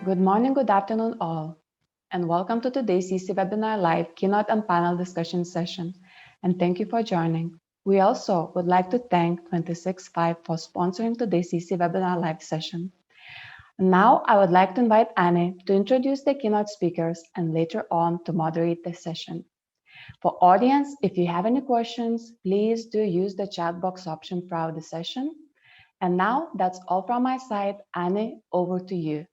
Good morning, good afternoon all, and welcome to today's CC-Webinar.Live keynote and panel discussion session, and thank you for joining. We also would like to thank 265 for sponsoring today's CC-Webinar.Live session. Now, I would like to invite Annie to introduce the keynote speakers and later on to moderate the session. For audience, if you have any questions, please do use the chat box option throughout the session. And now, that's all from my side. Annie, over to you.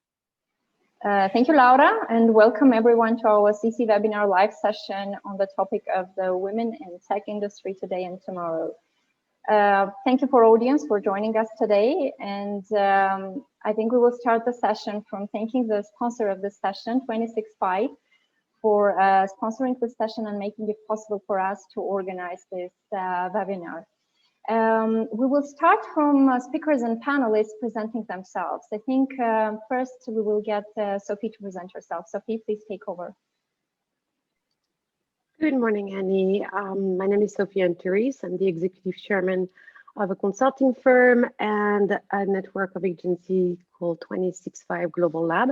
Thank you, Laura, and welcome everyone to our CC Webinar Live session on the topic of the women in tech industry today and tomorrow. Thank you for audience for joining us today, and I think we will start the session from thanking the sponsor of this session, 265, for sponsoring this session and making it possible for us to organize this webinar. We will start from speakers and panelists presenting themselves. I think first we will get Sophie to present herself. Sophie, please take over. Good morning, Annie. My name is Sophie Anturis. I'm the executive chairman of a consulting firm and a network of agencies called 265 Global Lab.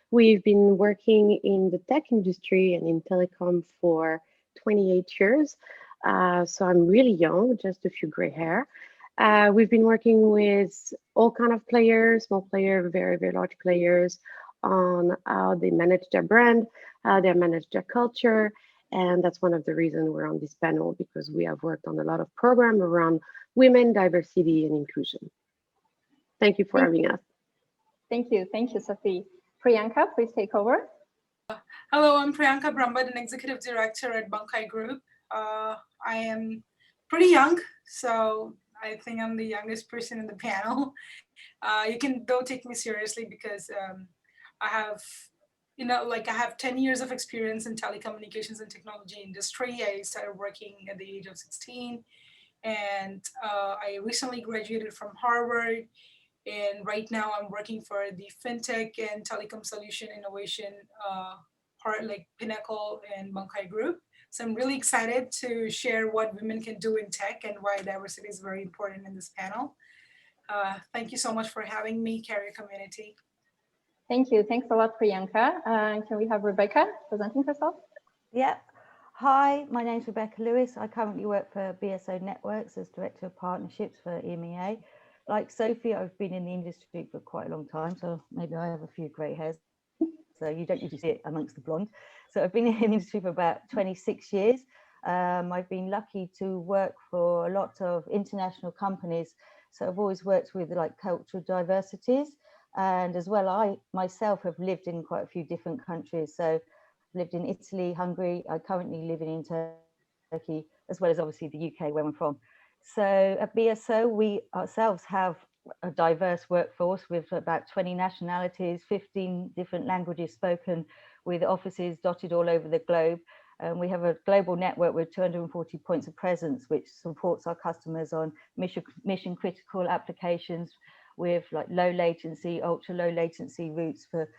We've been working in the tech industry and in telecom for 28 years. So I'm really young, just a few gray hair. We've been working with all kind of players, small players, very, very large players, on how they manage their brand, how they manage their culture. And that's one of the reasons we're on this panel, because we have worked on a lot of programs around women, diversity, and inclusion. Thank you for having us. Thank you, Sophie. Priyanka, please take over. Hello, I'm Priyanka Brahmbhatt, an executive director at Bunkai Group. I am pretty young, so I think I'm the youngest person in the panel. Don't take me seriously because I have, I have 10 years of experience in telecommunications and technology industry. I started working at the age of 16, and I recently graduated from Harvard. And right now I'm working for the FinTech and Telecom Solution Innovation part, like Pinnacle and Bunkai Group. So I'm really excited to share what women can do in tech and why diversity is very important in this panel. Thank you so much for having me, Carrier Community. Thank you. Thanks a lot, Priyanka. Can we have Rebecca presenting herself? Yeah. Hi, my name is Rebecca Lewis. I currently work for BSO Networks as Director of Partnerships for EMEA. Like Sophie, I've been in the industry for quite a long time, so maybe I have a few grey hairs. So you don't usually see it amongst the blonde. So I've been in the industry for about 26 years. I've been lucky to work for a lot of international companies. So I've always worked with like cultural diversities. And as well, I myself have lived in quite a few different countries. So I've lived in Italy, Hungary. I currently live in Turkey, as well as obviously the UK, where I'm from. So at BSO, we ourselves have a diverse workforce with about 20 nationalities, 15 different languages spoken, with offices dotted all over the globe. We have a global network with 240 points of presence, which supports our customers on mission critical applications with like low latency, ultra low latency routes for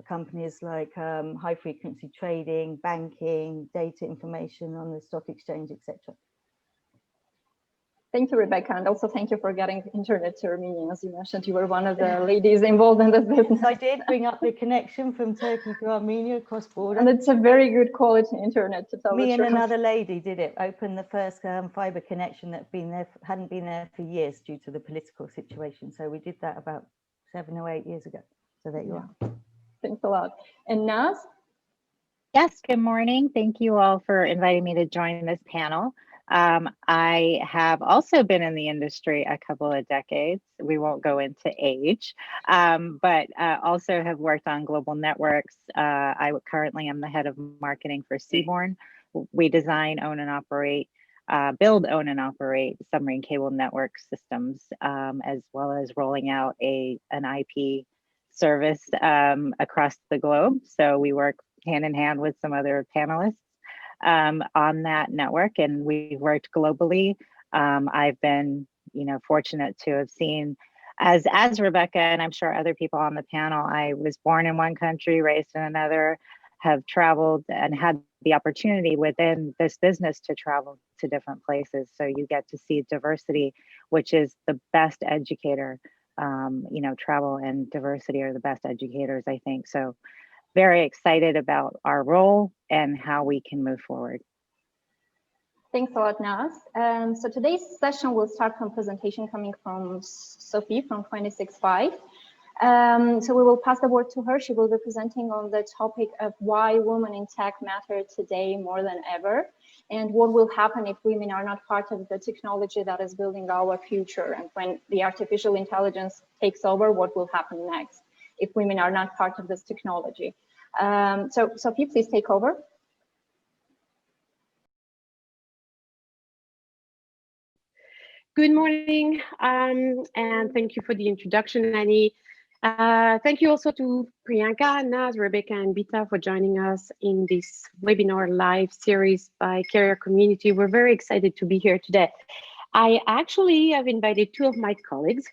companies like high frequency trading, banking, data information on the stock exchange, etc. Thank you, Rebecca, and also thank you for getting internet to Armenia. As you mentioned, you were one of the ladies involved in this business. I did bring up the connection from Turkey to Armenia across border. And it's a very good quality internet, to tell the truth. Me and another lady did it, opened the first fiber connection that hadn't been there for years due to the political situation. So we did that about 7 or 8 years ago. So there you are. Thanks a lot. And Naz? Yes, good morning. Thank you all for inviting me to join this panel. I have also been in the industry a couple of decades. We won't go into age, but also have worked on global networks. I currently am the head of marketing for Seaborn. We design, own, and operate, build, own, and operate submarine cable network systems, as well as rolling out an IP service across the globe. So we work hand in hand with some other panelists on that network, and we've worked globally. I've been, fortunate to have seen, as Rebecca and I'm sure other people on the panel, I was born in one country, raised in another, have traveled and had the opportunity within this business to travel to different places. So you get to see diversity, which is the best educator You know, travel and diversity are the best educators, I think. So very excited about our role and how we can move forward. Thanks a lot, Naz. So today's session will start from presentation coming from Sophie from 26.5. So we will pass the word to her. She will be presenting on the topic of why women in tech matter today more than ever, and what will happen if women are not part of the technology that is building our future, and when the artificial intelligence takes over, what will happen next if women are not part of this technology. So Sophie, please take over. Good morning, and thank you for the introduction, Annie. Thank you also to Priyanka, Naz, Rebecca, and Bita for joining us in this webinar live series by Career Community. We're very excited to be here today. I actually have invited two of my colleagues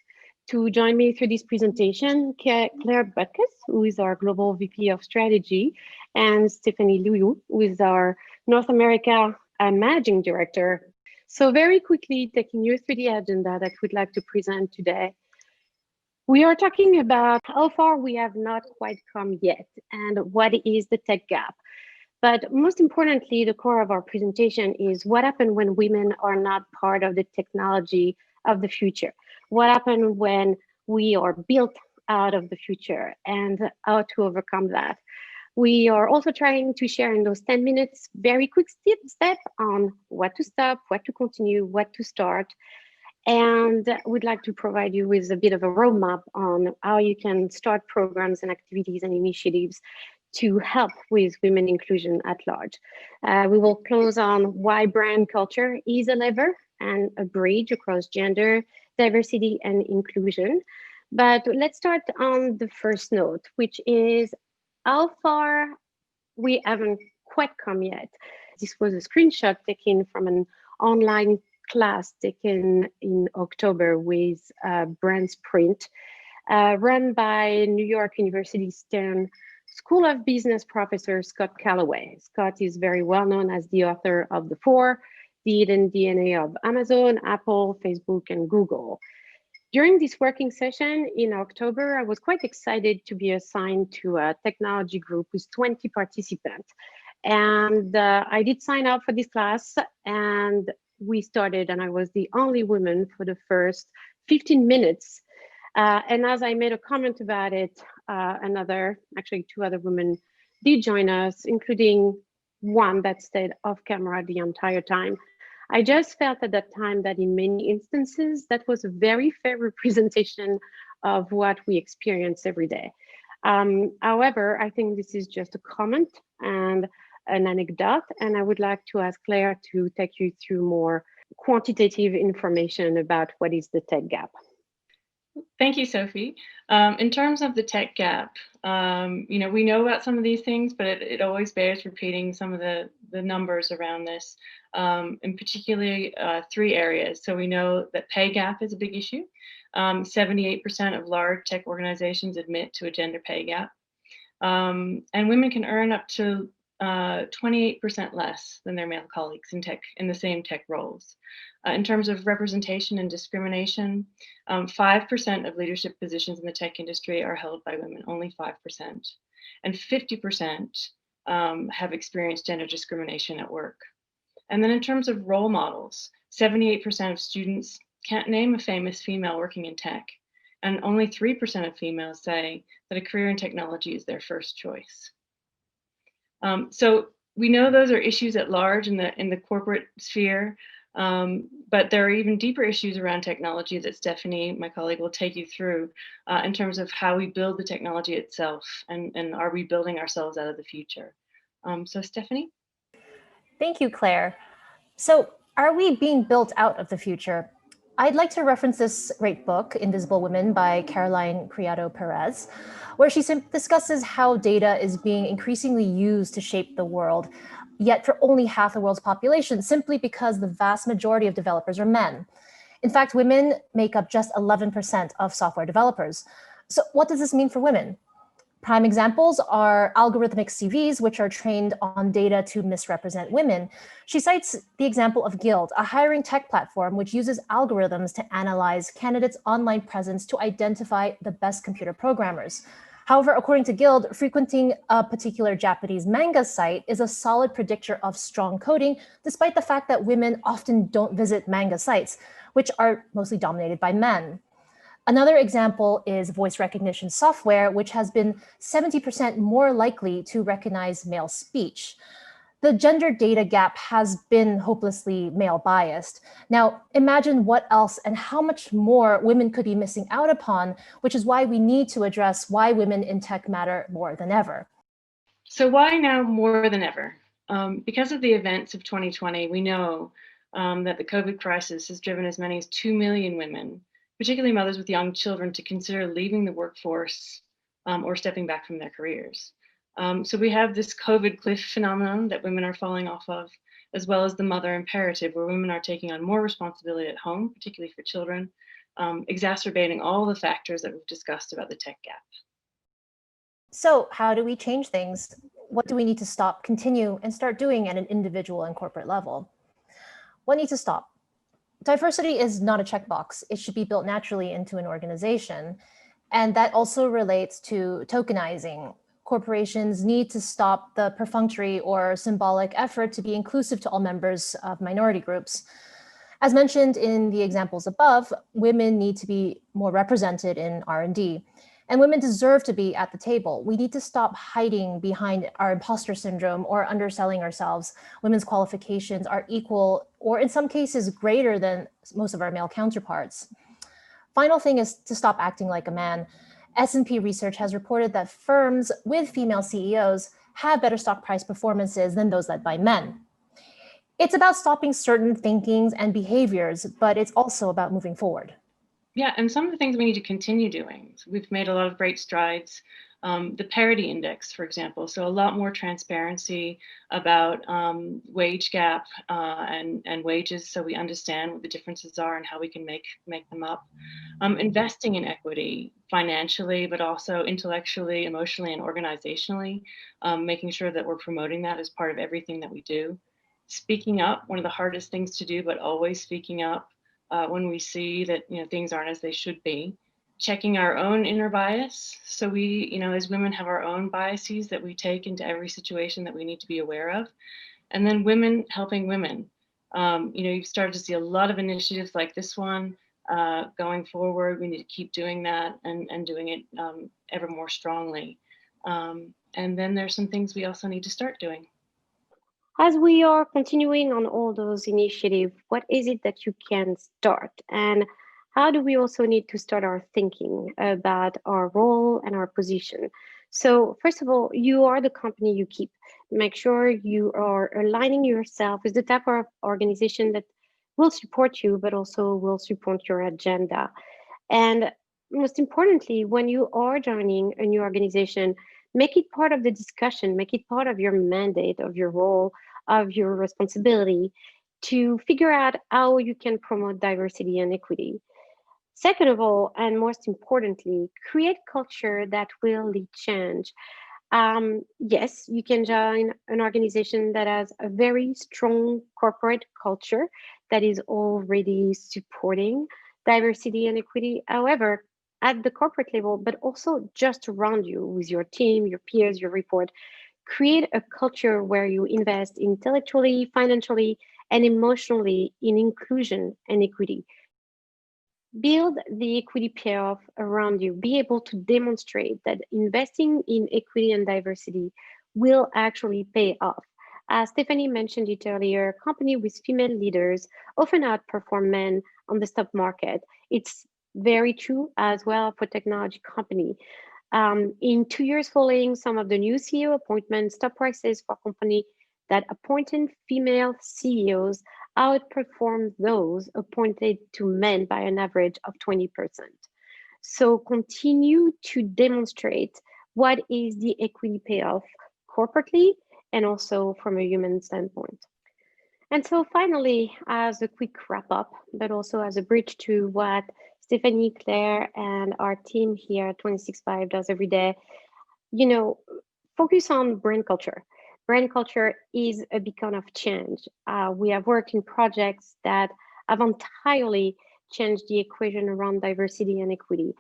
to join me through this presentation, Claire Butkus, who is our Global VP of Strategy, and Stephanie Luyu, who is our North America Managing Director. So very quickly, taking you through the agenda that we'd like to present today. We are talking about how far we have not quite come yet and what is the tech gap. But most importantly, the core of our presentation is what happens when women are not part of the technology of the future. What happens when we are built out of the future and how to overcome that. We are also trying to share in those 10 minutes very quick step on what to stop, what to continue, what to start. And we'd like to provide you with a bit of a roadmap on how you can start programs and activities and initiatives to help with women inclusion at large. We will close on why brand culture is a lever and a bridge across gender, diversity, and inclusion. But let's start on the first note, which is how far we haven't quite come yet. This was a screenshot taken from an online class taken in October with Brand Sprint, run by New York University Stern School of Business professor Scott Calloway. Scott is very well known as the author of The Four, the Hidden DNA of Amazon, Apple, Facebook, and Google. During this working session in October, I was quite excited to be assigned to a technology group with 20 participants. And I did sign up for this class, and we started, and I was the only woman for the first 15 minutes. And as I made a comment about it, actually two other women did join us, including one that stayed off camera the entire time. I just felt at that time that in many instances, that was a very fair representation of what we experience every day. However, I think this is just a comment and an anecdote, and I would like to ask Claire to take you through more quantitative information about what is the tech gap. Thank you, Sophie. In terms of the tech gap, you know, we know about some of these things, but it always bears repeating some of the numbers around this, in particularly three areas. So we know that pay gap is a big issue. 78% of large tech organizations admit to a gender pay gap. And women can earn up to 28% less than their male colleagues in the same tech roles. In terms of representation and discrimination, 5% of leadership positions in the tech industry are held by women, only 5%. And 50% have experienced gender discrimination at work. And then in terms of role models, 78% of students can't name a famous female working in tech. And only 3% of females say that a career in technology is their first choice. So we know those are issues at large in the corporate sphere, but there are even deeper issues around technology that Stephanie, my colleague, will take you through in terms of how we build the technology itself and are we building ourselves out of the future. So Stephanie? Thank you, Claire. So are we being built out of the future? I'd like to reference this great book, Invisible Women by Caroline Criado Perez, where she discusses how data is being increasingly used to shape the world, yet for only half the world's population, simply because the vast majority of developers are men. In fact, women make up just 11% of software developers. So what does this mean for women? Prime examples are algorithmic CVs, which are trained on data to misrepresent women. She cites the example of Guild, a hiring tech platform which uses algorithms to analyze candidates' online presence to identify the best computer programmers. However, according to Guild, frequenting a particular Japanese manga site is a solid predictor of strong coding, despite the fact that women often don't visit manga sites, which are mostly dominated by men. Another example is voice recognition software, which has been 70% more likely to recognize male speech. The gender data gap has been hopelessly male biased. Now, imagine what else and how much more women could be missing out upon, which is why we need to address why women in tech matter more than ever. So why now more than ever? Because of the events of 2020, we know that the COVID crisis has driven as many as 2 million women, particularly mothers with young children, to consider leaving the workforce or stepping back from their careers. So we have this COVID cliff phenomenon that women are falling off of, as well as the mother imperative, where women are taking on more responsibility at home, particularly for children, exacerbating all the factors that we've discussed about the tech gap. So how do we change things? What do we need to stop, continue, and start doing at an individual and corporate level? What needs to stop? Diversity is not a checkbox. It should be built naturally into an organization. And that also relates to tokenizing. Corporations need to stop the perfunctory or symbolic effort to be inclusive to all members of minority groups. As mentioned in the examples above, women need to be more represented in R&D. And women deserve to be at the table. We need to stop hiding behind our imposter syndrome or underselling ourselves. Women's qualifications are equal, or in some cases greater than most of our male counterparts. Final thing is to stop acting like a man. S&P research has reported that firms with female CEOs have better stock price performances than those led by men. It's about stopping certain thinkings and behaviors, but it's also about moving forward. Yeah, and some of the things we need to continue doing. So we've made a lot of great strides. The parity index, for example, so a lot more transparency about wage gap and wages, so we understand what the differences are and how we can make them up. Investing in equity financially, but also intellectually, emotionally, and organizationally, making sure that we're promoting that as part of everything that we do. Speaking up, one of the hardest things to do, but always speaking up when we see that things aren't as they should be. Checking our own inner bias. So we, as women, have our own biases that we take into every situation that we need to be aware of. And then women helping women. You've started to see a lot of initiatives like this one going forward. We need to keep doing that and doing it ever more strongly. And then there's some things we also need to start doing. As we are continuing on all those initiatives, what is it that you can start? And how do we also need to start our thinking about our role and our position? So first of all, you are the company you keep. Make sure you are aligning yourself with the type of organization that will support you, but also will support your agenda. And most importantly, when you are joining a new organization, make it part of the discussion, make it part of your mandate, of your role, of your responsibility to figure out how you can promote diversity and equity. Second of all, and most importantly, create culture that will lead change. Yes, you can join an organization that has a very strong corporate culture that is already supporting diversity and equity. However, at the corporate level, but also just around you with your team, your peers, your report, create a culture where you invest intellectually, financially, and emotionally in inclusion and equity. Build the equity payoff around you. Be able to demonstrate that investing in equity and diversity will actually pay off. As Stephanie mentioned it earlier, companies with female leaders often outperform men on the stock market. It's very true as well for technology company. In 2 years following some of the new CEO appointments, stock prices for companies that appointed female CEOs outperformed those appointed to men by an average of 20%. So continue to demonstrate what is the equity payoff corporately and also from a human standpoint. And so finally, as a quick wrap up, but also as a bridge to what Stephanie, Claire, and our team here at 265 does every day, you know, focus on brand culture. Brand culture is a beacon of change. We have worked in projects that have entirely changed the equation around diversity and equity.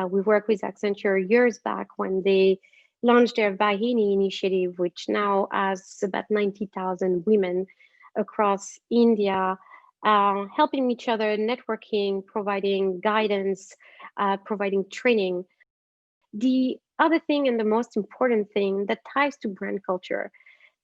We worked with Accenture years back when they launched their Vahini initiative, which now has about 90,000 women across India, helping each other, networking, providing guidance, providing training. The other thing and the most important thing that ties to brand culture,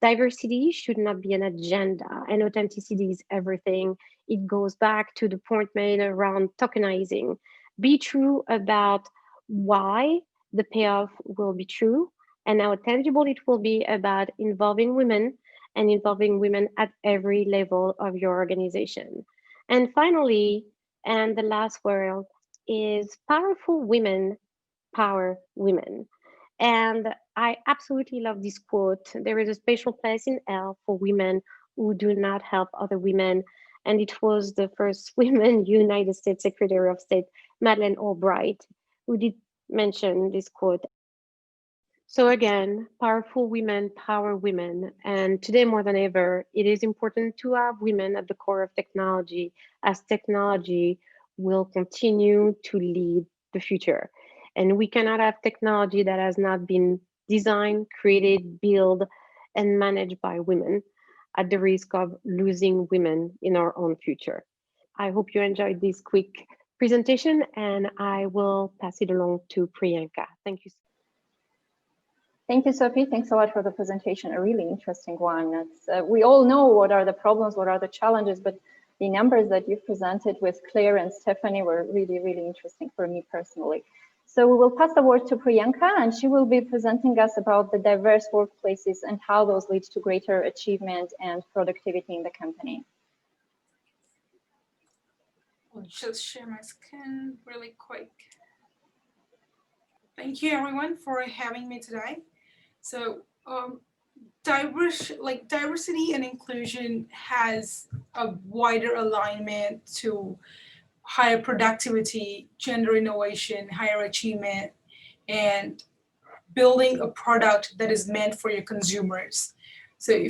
diversity should not be an agenda and authenticity is everything. It goes back to the point made around tokenizing. Be true about why the payoff will be true and how tangible it will be about involving women and involving women at every level of your organization. And finally, and the last word is powerful women power women. And I absolutely love this quote. There is a special place in hell for women who do not help other women. And it was the first women United States Secretary of State, Madeleine Albright, who did mention this quote. So again, powerful women power women. And today more than ever, it is important to have women at the core of technology, as technology will continue to lead the future. And we cannot have technology that has not been designed, created, built, and managed by women at the risk of losing women in our own future. I hope you enjoyed this quick presentation, and I will pass it along to Priyanka. Thank you. Thank you, Sophie. Thanks a lot for the presentation, a really interesting one. We all know what are the problems, what are the challenges, but the numbers that you've presented with Claire and Stephanie were really, really interesting for me personally. So we will pass the word to Priyanka, and she will be presenting us about the diverse workplaces and how those lead to greater achievement and productivity in the company. I'll just share my screen really quick. Thank you everyone for having me today. So diversity and inclusion has a wider alignment to higher productivity, gender innovation, higher achievement, and building a product that is meant for your consumers. So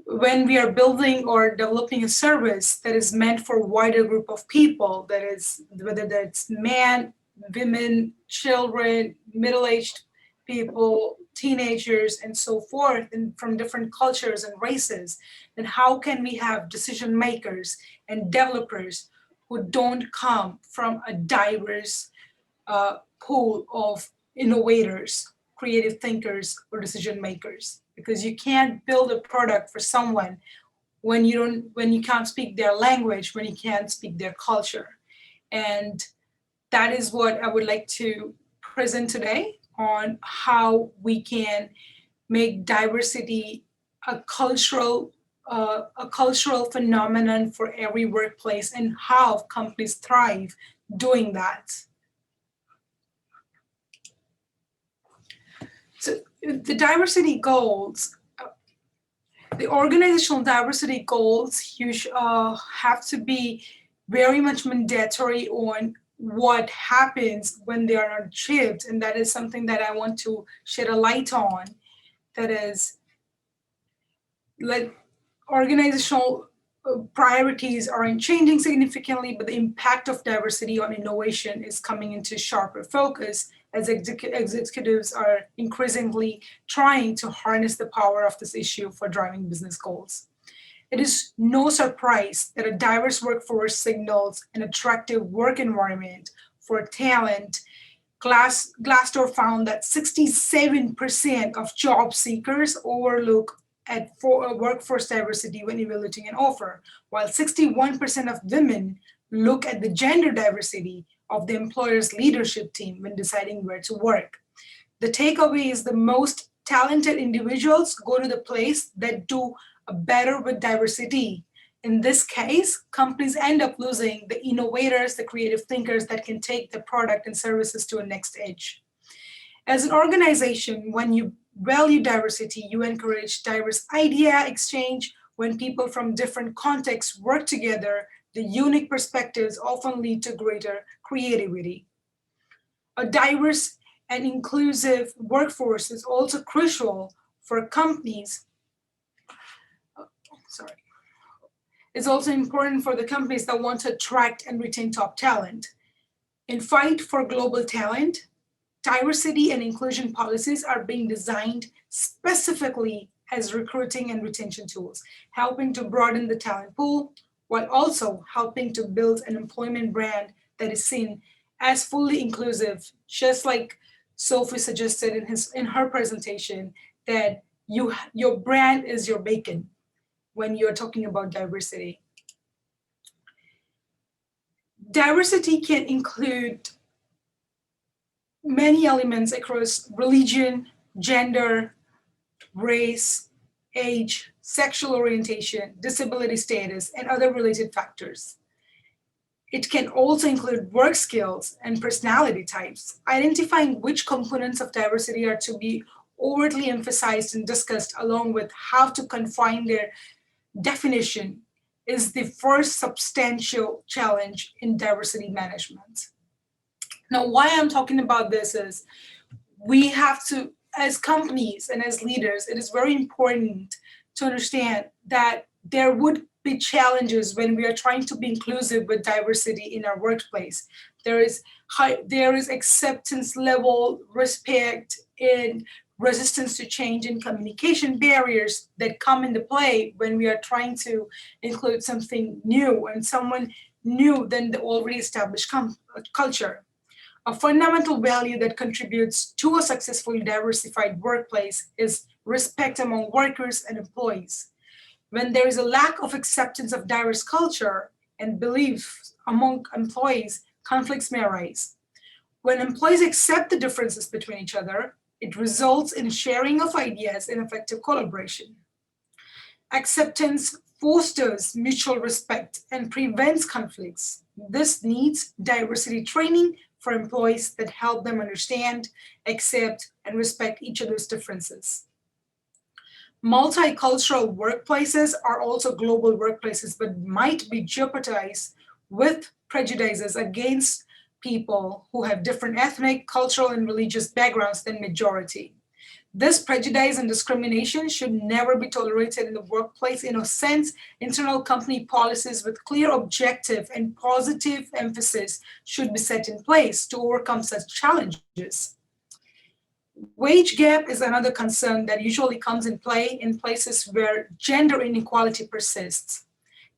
when we are building or developing a service that is meant for a wider group of people, that is, whether that's men, women, children, middle-aged people, teenagers, and so forth, and from different cultures and races, then how can we have decision makers and developers who don't come from a diverse pool of innovators, creative thinkers, or decision makers? Because you can't build a product for someone when you can't speak their language, when you can't speak their culture. And that is what I would like to present today on how we can make diversity a cultural phenomenon for every workplace and how companies thrive doing that. So the diversity goals, the organizational diversity goals have to be very much mandatory on what happens when they are not achieved. And that is something that I want to shed a light on. That is, like, organizational priorities aren't changing significantly, but the impact of diversity on innovation is coming into sharper focus as executives are increasingly trying to harness the power of this issue for driving business goals. It is no surprise that a diverse workforce signals an attractive work environment for talent. Glassdoor found that 67% of job seekers overlook at workforce diversity when evaluating an offer, while 61% of women look at the gender diversity of the employer's leadership team when deciding where to work. The takeaway is the most talented individuals go to the place that do better with diversity. In this case, companies end up losing the innovators, the creative thinkers that can take the product and services to a next edge. As an organization, when you value diversity, you encourage diverse idea exchange. When people from different contexts work together, the unique perspectives often lead to greater creativity. A diverse and inclusive workforce is also crucial for companies. It's also important for the companies that want to attract and retain top talent. In fight for global talent, diversity and inclusion policies are being designed specifically as recruiting and retention tools, helping to broaden the talent pool while also helping to build an employment brand that is seen as fully inclusive, just like Sophie suggested in her presentation, that your brand is your bacon when you're talking about diversity. Diversity can include many elements across religion, gender, race, age, sexual orientation, disability status, and other related factors. It can also include work skills and personality types. Identifying which components of diversity are to be overtly emphasized and discussed, along with how to confine their definition, is the first substantial challenge in diversity management. Now, why I'm talking about this is we have to, as companies and as leaders, it is very important to understand that there would be challenges when we are trying to be inclusive with diversity in our workplace. There is acceptance level, respect, and resistance to change and communication barriers that come into play when we are trying to include something new and someone new than the already established culture. A fundamental value that contributes to a successfully diversified workplace is respect among workers and employees. When there is a lack of acceptance of diverse culture and beliefs among employees, conflicts may arise. When employees accept the differences between each other, it results in sharing of ideas and effective collaboration. Acceptance fosters mutual respect and prevents conflicts. This needs diversity training for employees that help them understand, accept, and respect each other's differences. Multicultural workplaces are also global workplaces, but might be jeopardized with prejudices against people who have different ethnic, cultural, and religious backgrounds than majority. This prejudice and discrimination should never be tolerated in the workplace. In a sense, internal company policies with clear objective and positive emphasis should be set in place to overcome such challenges. Wage gap is another concern that usually comes in play in places where gender inequality persists.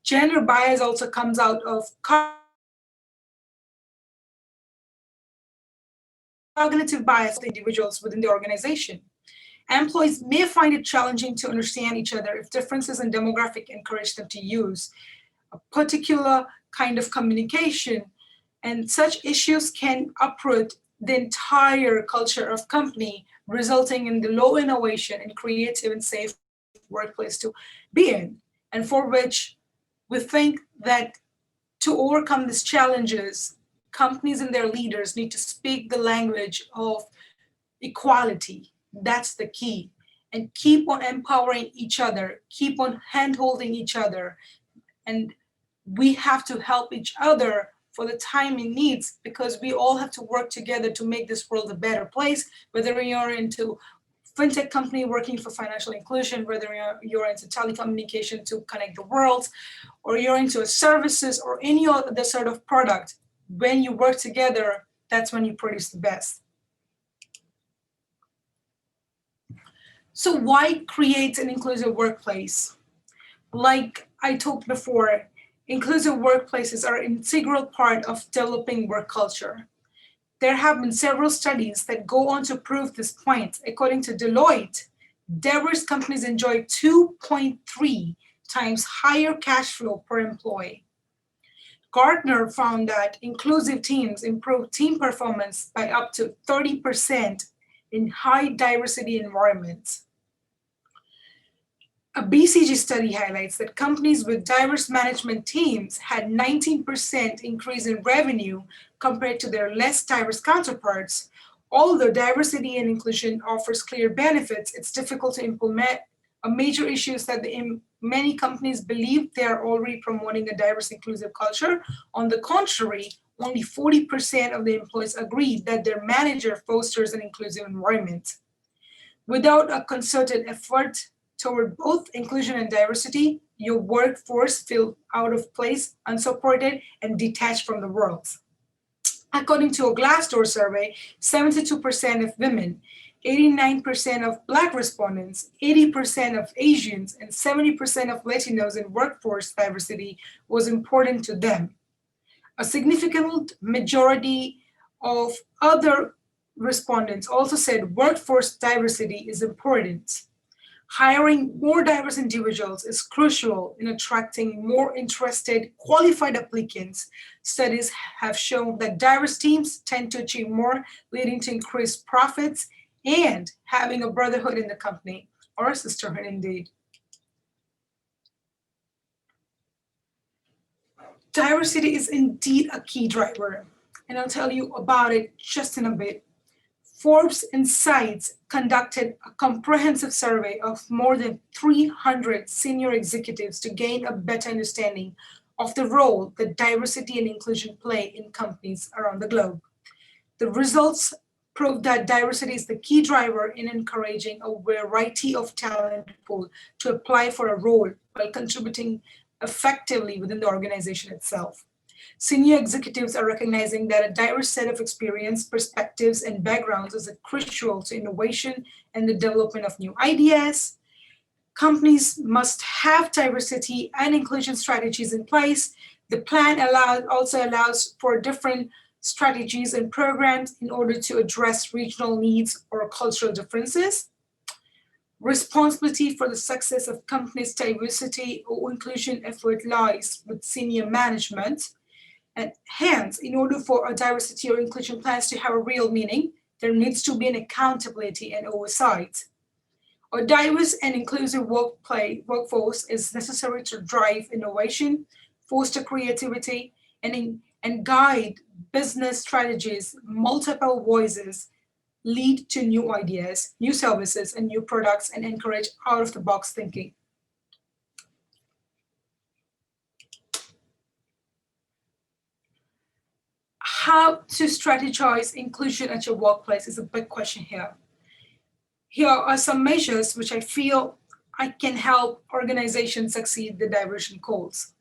Gender bias also comes out of cognitive bias of the individuals within the organization. Employees may find it challenging to understand each other if differences in demographic encourage them to use a particular kind of communication, and such issues can uproot the entire culture of company, resulting in the low innovation and creative and safe workplace to be in, and for which we think that to overcome these challenges, companies and their leaders need to speak the language of equality. That's the key. And keep on empowering each other, keep on hand-holding each other. And we have to help each other for the time it needs, because we all have to work together to make this world a better place, whether you're into fintech company working for financial inclusion, whether you're into telecommunication to connect the world, or you're into services or any other sort of product. When you work together, that's when you produce the best. So why create an inclusive workplace? Like I talked before, inclusive workplaces are an integral part of developing work culture. There have been several studies that go on to prove this point. According to Deloitte, diverse companies enjoy 2.3 times higher cash flow per employee. Gartner found that inclusive teams improve team performance by up to 30% in high diversity environments. A BCG study highlights that companies with diverse management teams had 19% increase in revenue compared to their less diverse counterparts. Although diversity and inclusion offers clear benefits, it's difficult to implement. A major issue is that many companies believe they are already promoting a diverse, inclusive culture. On the contrary, only 40% of the employees agreed that their manager fosters an inclusive environment. Without a concerted effort toward both inclusion and diversity, your workforce feels out of place, unsupported, and detached from the world. According to a Glassdoor survey, 72% of women, 89% of Black respondents, 80% of Asians, and 70% of Latinos in workforce diversity was important to them. A significant majority of other respondents also said workforce diversity is important. Hiring more diverse individuals is crucial in attracting more interested, qualified applicants. Studies have shown that diverse teams tend to achieve more, leading to increased profits and having a brotherhood in the company, or a sisterhood indeed. Diversity is indeed a key driver, and I'll tell you about it just in a bit. Forbes Insights conducted a comprehensive survey of more than 300 senior executives to gain a better understanding of the role that diversity and inclusion play in companies around the globe. The results prove that diversity is the key driver in encouraging a variety of talent pool to apply for a role while contributing effectively within the organization itself. Senior executives are recognizing that a diverse set of experience, perspectives, and backgrounds is crucial to innovation and the development of new ideas. Companies must have diversity and inclusion strategies in place. The plan also allows for different strategies and programs in order to address regional needs or cultural differences. Responsibility for the success of companies' diversity or inclusion effort lies with senior management. And hence, in order for a diversity or inclusion plans to have a real meaning, there needs to be an accountability and oversight. A diverse and inclusive workforce is necessary to drive innovation, foster creativity, and guide business strategies. Multiple voices lead to new ideas, new services, and new products, and encourage out-of-the-box thinking. How to strategize inclusion at your workplace is a big question here. Here are some measures which I feel can help organizations succeed the diversity goals.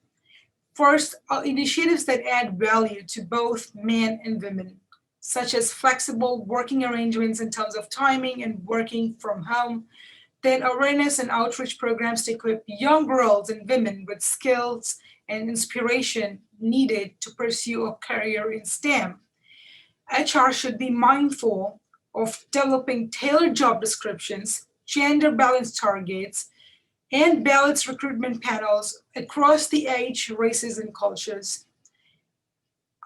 First, are initiatives that add value to both men and women, such as flexible working arrangements in terms of timing and working from home. Then awareness and outreach programs to equip young girls and women with skills and inspiration needed to pursue a career in STEM. HR should be mindful of developing tailored job descriptions, gender balance targets, and balanced recruitment panels across the age, races, and cultures.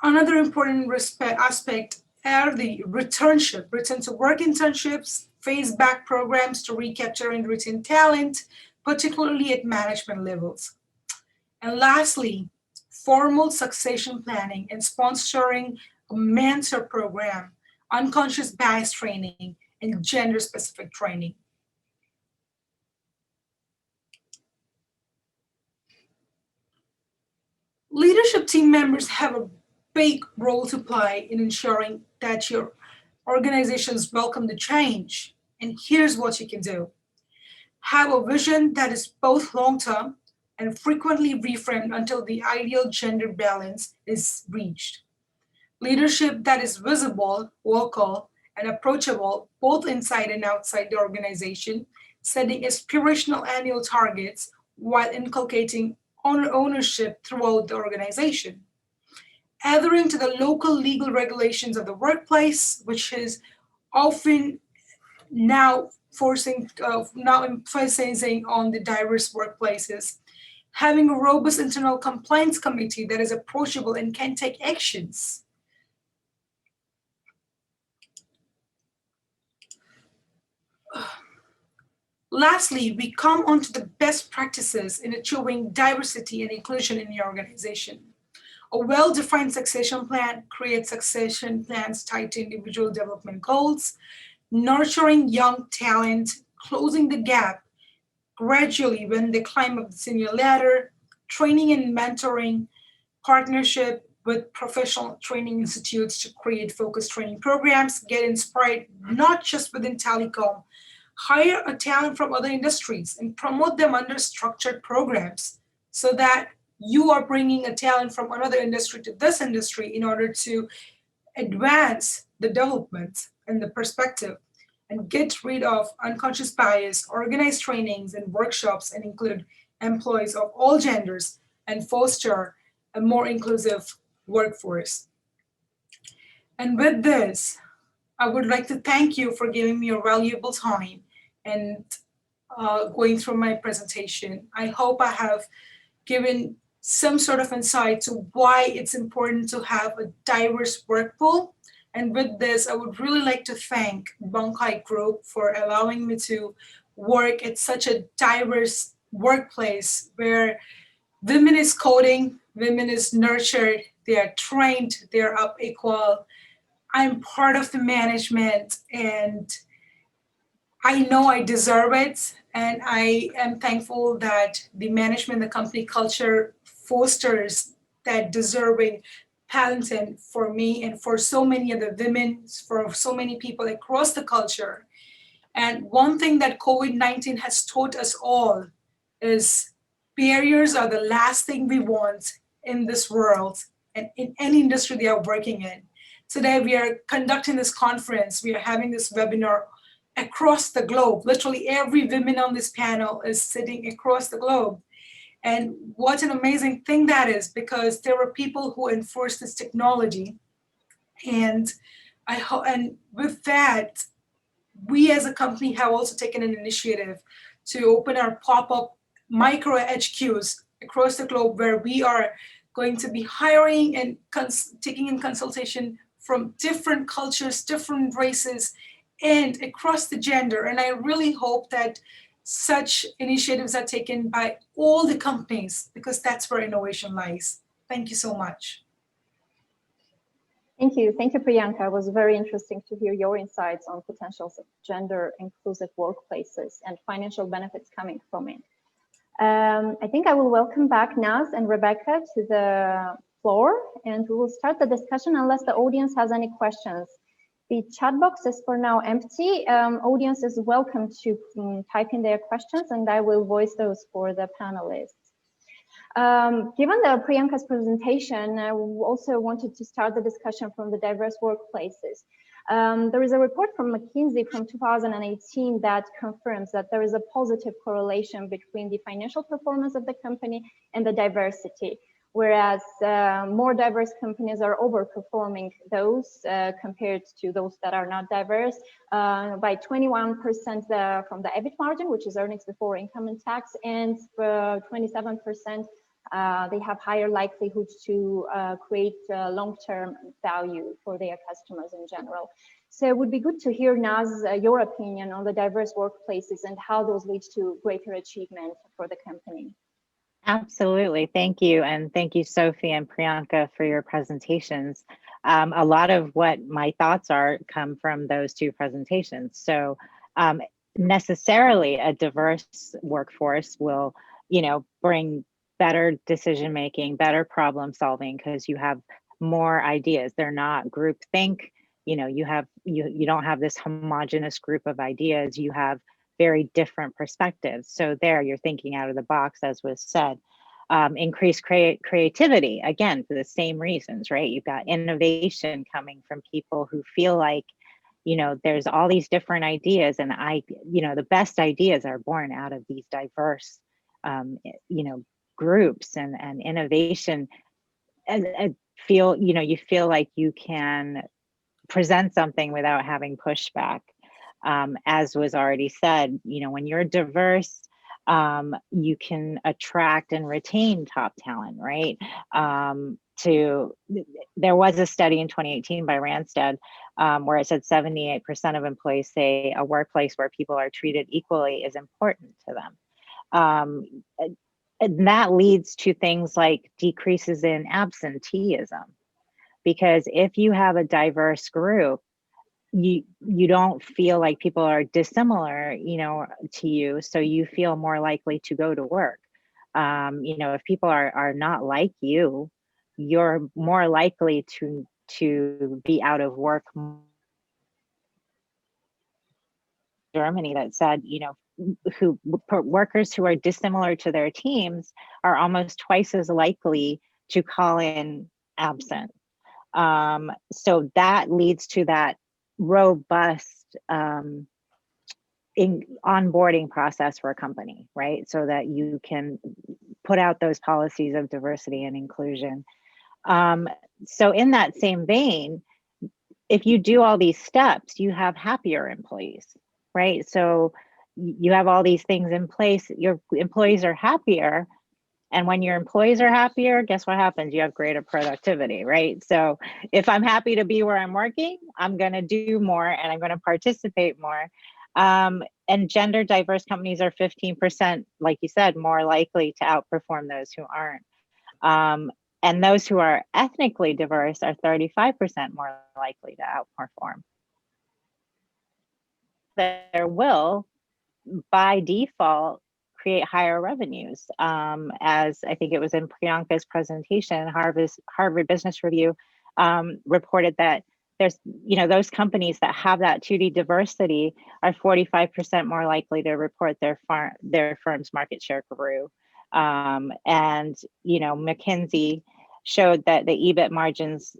Another important aspect are the return to work internships, phase back programs to recapture and retain talent, particularly at management levels. And lastly, formal succession planning and sponsoring a mentor program, unconscious bias training, and gender-specific training. Leadership team members have a big role to play in ensuring that your organizations welcome the change. And here's what you can do. Have a vision that is both long-term and frequently reframed until the ideal gender balance is reached. Leadership that is visible, vocal, and approachable both inside and outside the organization, setting aspirational annual targets while inculcating ownership throughout the organization. Adhering to the local legal regulations of the workplace, which is often now emphasizing on the diverse workplaces. Having a robust internal compliance committee that is approachable and can take actions. Lastly, we come on to the best practices in achieving diversity and inclusion in your organization. A well-defined succession plan creates succession plans tied to individual development goals, nurturing young talent, closing the gap gradually when they climb up the senior ladder, training and mentoring, partnership, with professional training institutes to create focused training programs, get inspired not just within telecom, hire a talent from other industries and promote them under structured programs so that you are bringing a talent from another industry to this industry in order to advance the development and the perspective and get rid of unconscious bias, organize trainings and workshops and include employees of all genders and foster a more inclusive workforce. And with this, I would like to thank you for giving me your valuable time and going through my presentation. I hope I have given some sort of insight to why it's important to have a diverse work pool. And with this, I would really like to thank Bankai Group for allowing me to work at such a diverse workplace where women is coding, women is nurtured, they are trained, they are up equal. I'm part of the management and I know I deserve it. And I am thankful that the management, the company culture fosters that deserving pattern for me and for so many other women, for so many people across the culture. And one thing that COVID-19 has taught us all is barriers are the last thing we want in this world and in any industry they are working in. Today, we are conducting this conference. We are having this webinar across the globe. Literally every woman on this panel is sitting across the globe. And what an amazing thing that is, because there are people who enforce this technology. And and with that, we as a company have also taken an initiative to open our pop-up micro HQs across the globe where we are going to be hiring and taking in consultation from different cultures, different races, and across the gender. And I really hope that such initiatives are taken by all the companies because that's where innovation lies. Thank you so much. Thank you, Priyanka. It was very interesting to hear your insights on potentials of gender inclusive workplaces and financial benefits coming from it. I think I will welcome back Naz and Rebecca to the floor, and we will start the discussion unless the audience has any questions. The chat box is for now empty. Audience is welcome to type in their questions, and I will voice those for the panelists. Given the Priyanka's presentation, I also wanted to start the discussion from the diverse workplaces. There is a report from McKinsey from 2018 that confirms that there is a positive correlation between the financial performance of the company and the diversity, whereas more diverse companies are overperforming those compared to those that are not diverse by 21% from the EBIT margin, which is earnings before income and tax, and 27% they have higher likelihood to create long-term value for their customers in general. So it would be good to hear, Naz, your opinion on the diverse workplaces and how those lead to greater achievement for the company. Absolutely. Thank you. And thank you, Sophie and Priyanka, for your presentations. A lot of what my thoughts are come from those two presentations. So necessarily a diverse workforce will, bring better decision making, better problem solving, because you have more ideas. They're not groupthink. You don't have this homogenous group of ideas. You have very different perspectives. So there you're thinking out of the box, as was said. Increased creativity, again, for the same reasons, right? You've got innovation coming from people who feel like, there's all these different ideas, and the best ideas are born out of these diverse, groups and innovation. And you feel like you can present something without having pushback. As was already said, when you're diverse, you can attract and retain top talent, right? There was a study in 2018 by Randstad where it said 78% of employees say a workplace where people are treated equally is important to them. And that leads to things like decreases in absenteeism, because if you have a diverse group, you don't feel like people are dissimilar, to you, so you feel more likely to go to work. If people are not like you, you're more likely to be out of work. Germany that said, workers who are dissimilar to their teams are almost twice as likely to call in absent. So that leads to that robust onboarding process for a company, right? So that you can put out those policies of diversity and inclusion. So in that same vein, if you do all these steps, you have happier employees, right? So you have all these things in place, your employees are happier. And when your employees are happier, guess what happens? You have greater productivity, right? So if I'm happy to be where I'm working, I'm going to do more and I'm going to participate more. And gender diverse companies are 15%, like you said, more likely to outperform those who aren't. And those who are ethnically diverse are 35% more likely to outperform. There will, by default, create higher revenues. As I think it was in Priyanka's presentation, Harvard Business Review reported that there's, those companies that have that 2D diversity are 45% more likely to report their firm's market share grew. And, McKinsey showed that the EBIT margins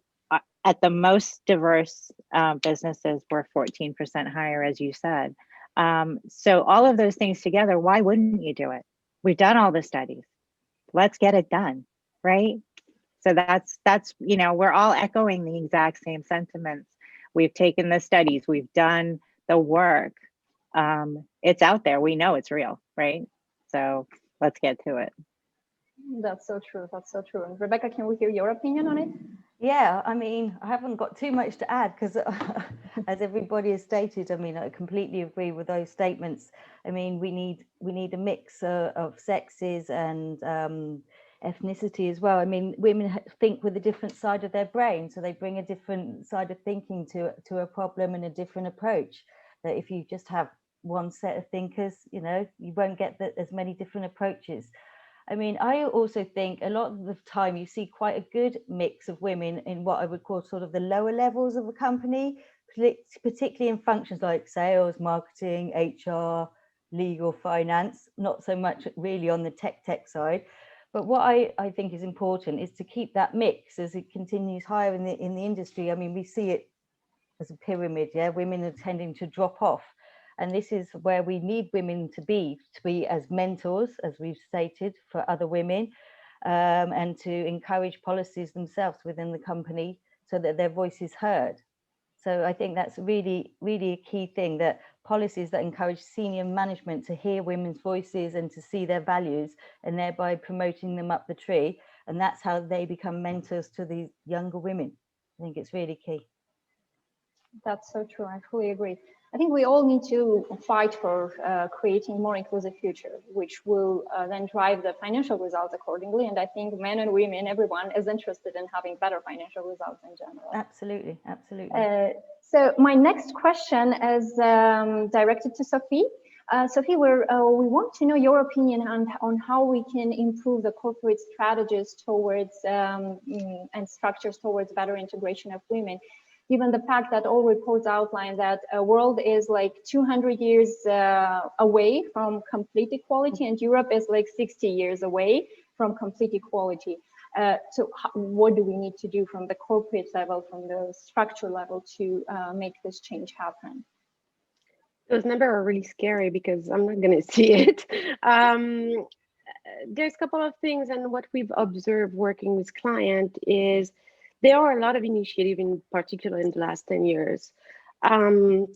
at the most diverse businesses were 14% higher, as you said. So all of those things together, why wouldn't you do it? We've done all the studies. Let's get it done, right? So that's we're all echoing the exact same sentiments. We've taken the studies, we've done the work. It's out there. We know it's real, right? So let's get to it. That's so true. That's so true. And Rebecca, can we hear your opinion on it? Yeah, I mean, I haven't got too much to add because as everybody has stated, I mean, I completely agree with those statements. I mean, we need a mix of sexes and ethnicity as well. I mean, women think with a different side of their brain, so they bring a different side of thinking to a problem and a different approach. That if you just have one set of thinkers, you won't get as many different approaches. I mean, I also think a lot of the time you see quite a good mix of women in what I would call sort of the lower levels of a company, particularly in functions like sales, marketing, HR, legal, finance, not so much really on the tech side. But what I think is important is to keep that mix as it continues higher in the industry. I mean, we see it as a pyramid, yeah, women are tending to drop off. And this is where we need women to be as mentors, as we've stated, for other women, and to encourage policies themselves within the company so that their voice is heard. So I think that's really, really a key thing, that policies that encourage senior management to hear women's voices and to see their values, and thereby promoting them up the tree. And that's how they become mentors to these younger women. I think it's really key. That's so true. I fully agree. I think we all need to fight for creating more inclusive future, which will then drive the financial results accordingly. And I think men and women, everyone is interested in having better financial results in general. Absolutely, absolutely. So my next question is directed to Sophie. Sophie, we want to know your opinion on how we can improve the corporate strategies towards and structures towards better integration of women, given the fact that all reports outline that a world is like 200 years away from complete equality, and Europe is like 60 years away from complete equality. So what do we need to do from the corporate level, from the structure level, to make this change happen? Those numbers are really scary because I'm not going to see it. There's a couple of things, and what we've observed working with clients is there are a lot of initiatives, in particular in the last 10 years. And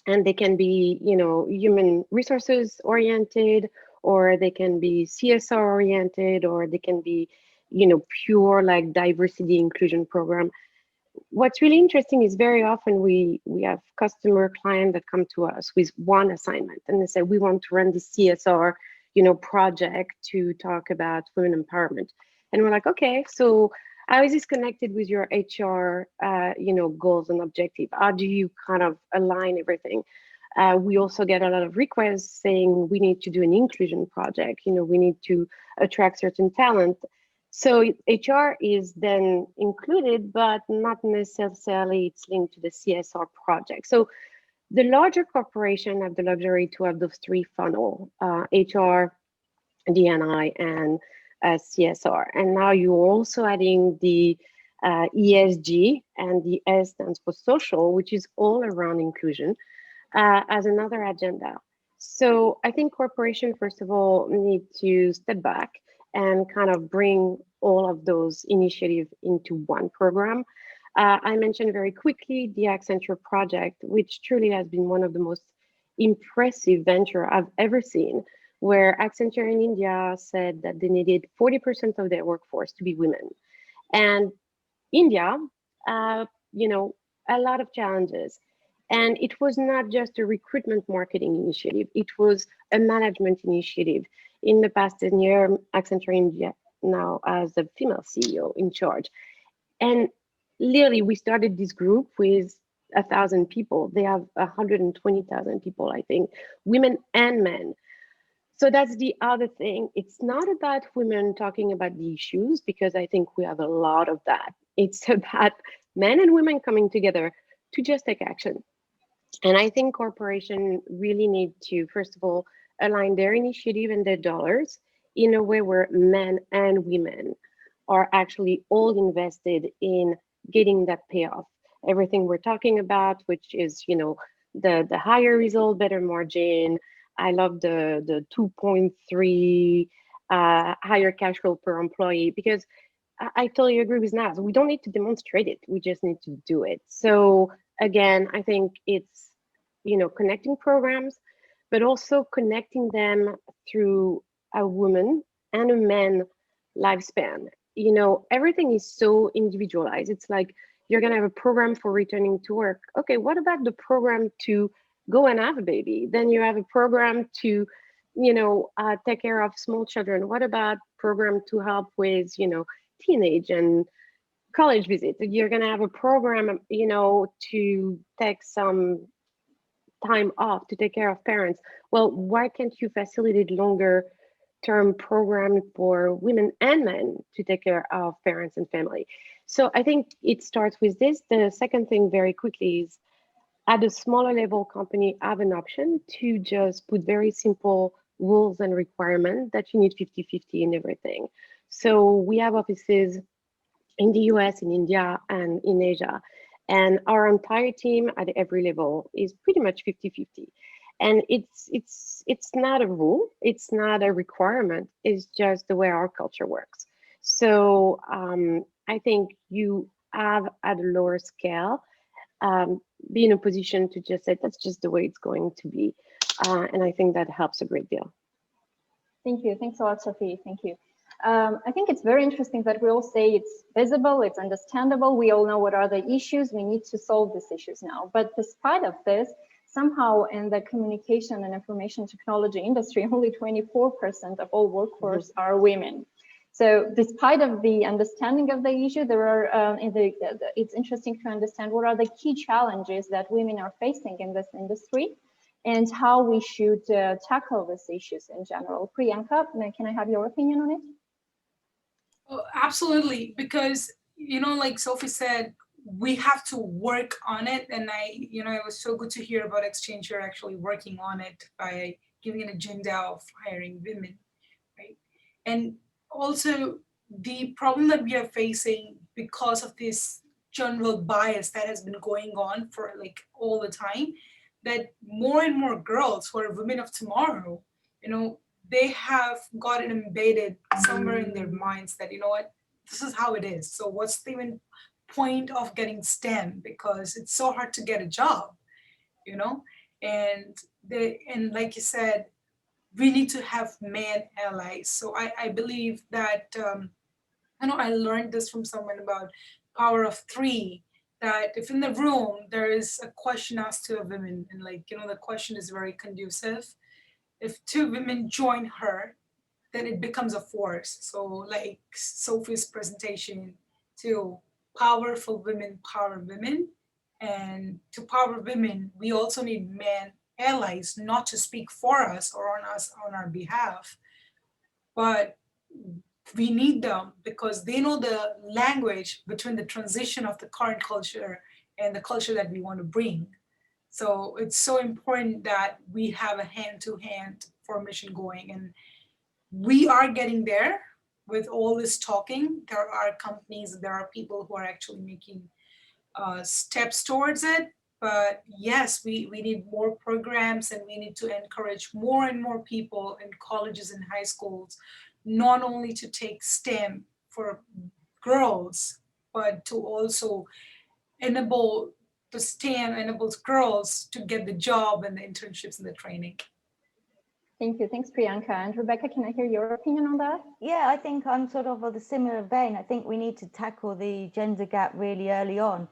they can be, human resources oriented, or they can be CSR oriented, or they can be, pure like diversity inclusion program. What's really interesting is very often we have customer client that come to us with one assignment, and they say, we want to run the CSR, project to talk about women empowerment. And we're like, okay, so how is this connected with your HR, goals and objectives? How do you kind of align everything? We also get a lot of requests saying we need to do an inclusion project. We need to attract certain talent. So HR is then included, but not necessarily it's linked to the CSR project. So the larger corporation have the luxury to have those three funnel, HR, D&I, and CSR. And now you're also adding the ESG, and the S stands for social, which is all around inclusion, as another agenda. So I think corporations, first of all, need to step back and kind of bring all of those initiatives into one program. I mentioned very quickly the Accenture project, which truly has been one of the most impressive venture I've ever seen, where Accenture in India said that they needed 40% of their workforce to be women. And India, you know, a lot of challenges. And it was not just a recruitment marketing initiative, it was a management initiative. In the past 10 years, Accenture India now has a female CEO in charge. And literally, we started this group with 1,000 people. They have 120,000 people, I think, women and men. So that's the other thing. It's not about women talking about the issues, because I think we have a lot of that. It's about men and women coming together to just take action. And I think corporations really need to, first of all, align their initiative and their dollars in a way where men and women are actually all invested in getting that payoff. Everything we're talking about, which is, you know, the higher result, better margin. I love the 2.3 higher cash flow per employee, because I totally agree with Naz. We don't need to demonstrate it. We just need to do it. So again, I think it's, you know, connecting programs, but also connecting them through a woman and a man lifespan. You know, everything is so individualized. It's like you're going to have a program for returning to work. Okay, what about the program to go and have a baby? Then you have a program to, you know, take care of small children. What about program to help with, you know, teenage and college visits? You're going to have a program, you know, to take some time off to take care of parents. Well, why can't you facilitate longer term program for women and men to take care of parents and family? So I think it starts with this. The second thing very quickly is, at a smaller level, company have an option to just put very simple rules and requirements that you need 50-50 in everything. So we have offices in the US, in India, and in Asia. And our entire team at every level is pretty much 50-50. And it's not a rule, it's not a requirement, it's just the way our culture works. So I think you have at a lower scale, be in a position to just say, that's just the way it's going to be. And I think that helps a great deal. Thank you. Thanks a lot, Sophie. Thank you. I think it's very interesting that we all say it's visible, it's understandable. We all know what are the issues. We need to solve these issues now. But despite of this, somehow in the communication and information technology industry, only 24% of all workforce are women. So despite of the understanding of the issue, there are, it's interesting to understand what are the key challenges that women are facing in this industry and how we should tackle these issues in general. Priyanka, can I have your opinion on it? Oh, absolutely, because, you know, like Sophie said, we have to work on it. And it was so good to hear about Accenture actually working on it by giving an agenda of hiring women, right? And also the problem that we are facing because of this general bias that has been going on for like all the time, that more and more girls who are women of tomorrow, you know, they have gotten embedded somewhere in their minds that, you know what, this is how it is. So what's the even point of getting STEM, because it's so hard to get a job, you know? And like you said, we need to have man allies. So I believe that, I learned this from someone about power of three, that if in the room there is a question asked to a woman and the question is very conducive, if two women join her, then it becomes a force. So like Sophie's presentation to powerful women power women, and to power women, we also need men allies, not to speak for us or on our behalf, but we need them because they know the language between the transition of the current culture and the culture that we want to bring. So it's so important that we have a hand-to-hand formation going, and we are getting there with all this talking. There are companies, there are people who are actually making steps towards it. But yes, we need more programs, and we need to encourage more and more people in colleges and high schools, not only to take STEM for girls, but to also enable the STEM enables girls to get the job and the internships and the training. Thank you. Thanks, Priyanka. And Rebecca, can I hear your opinion on that? Yeah, I think I'm sort of the similar vein. I think we need to tackle the gender gap really early on.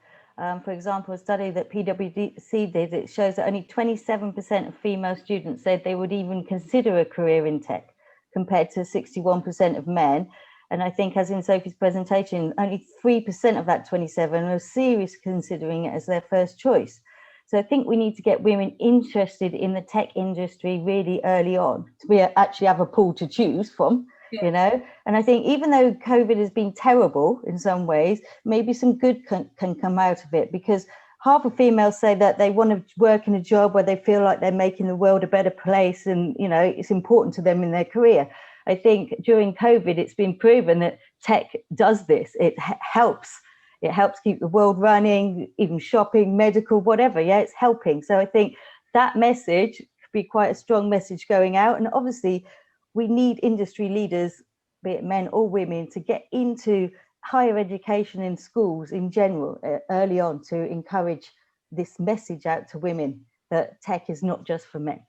For example, a study that PwC did, it shows that only 27% of female students said they would even consider a career in tech, compared to 61% of men. And I think, as in Sophie's presentation, only 3% of that 27 are seriously considering it as their first choice. So I think we need to get women interested in the tech industry really early on to actually have a pool to choose from, you know. And I think even though COVID has been terrible in some ways, maybe some good can come out of it, because half of females say that they want to work in a job where they feel like they're making the world a better place, and, you know, it's important to them in their career. I think during COVID, it's been proven that tech does this. It helps. It helps keep the world running, even shopping, medical, whatever. Yeah, it's helping. So I think that message could be quite a strong message going out. And obviously, we need industry leaders, be it men or women, to get into higher education in schools in general early on, to encourage this message out to women that tech is not just for men.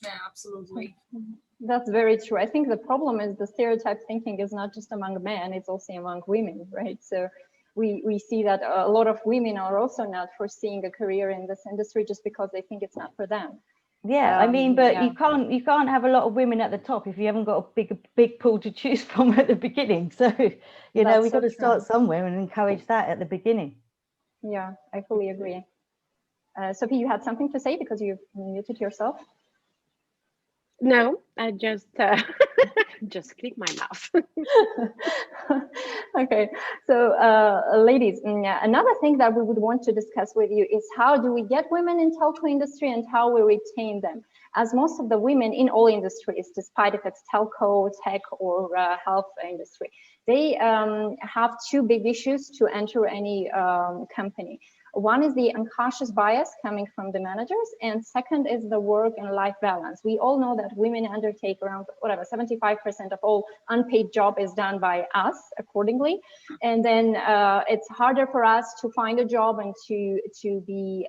Yeah, absolutely. That's very true. I think the problem is the stereotype thinking is not just among men, it's also among women, right? So we see that a lot of women are also not foreseeing a career in this industry just because they think it's not for them. Yeah, I mean, but you can't have a lot of women at the top if you haven't got a big pool to choose from at the beginning. So, you know, we've got to start somewhere and encourage that at the beginning. Yeah, I fully agree. Sophie, you had something to say because you've muted yourself? No, I just click my mouse. Okay, so ladies, another thing that we would want to discuss with you is how do we get women in telco industry and how we retain them? As most of the women in all industries, despite if it's telco, tech, or health industry, they have two big issues to enter any company. One is the unconscious bias coming from the managers, and second is the work and life balance. We all know that women undertake around 75% of all unpaid job is done by us accordingly, and then it's harder for us to find a job and to be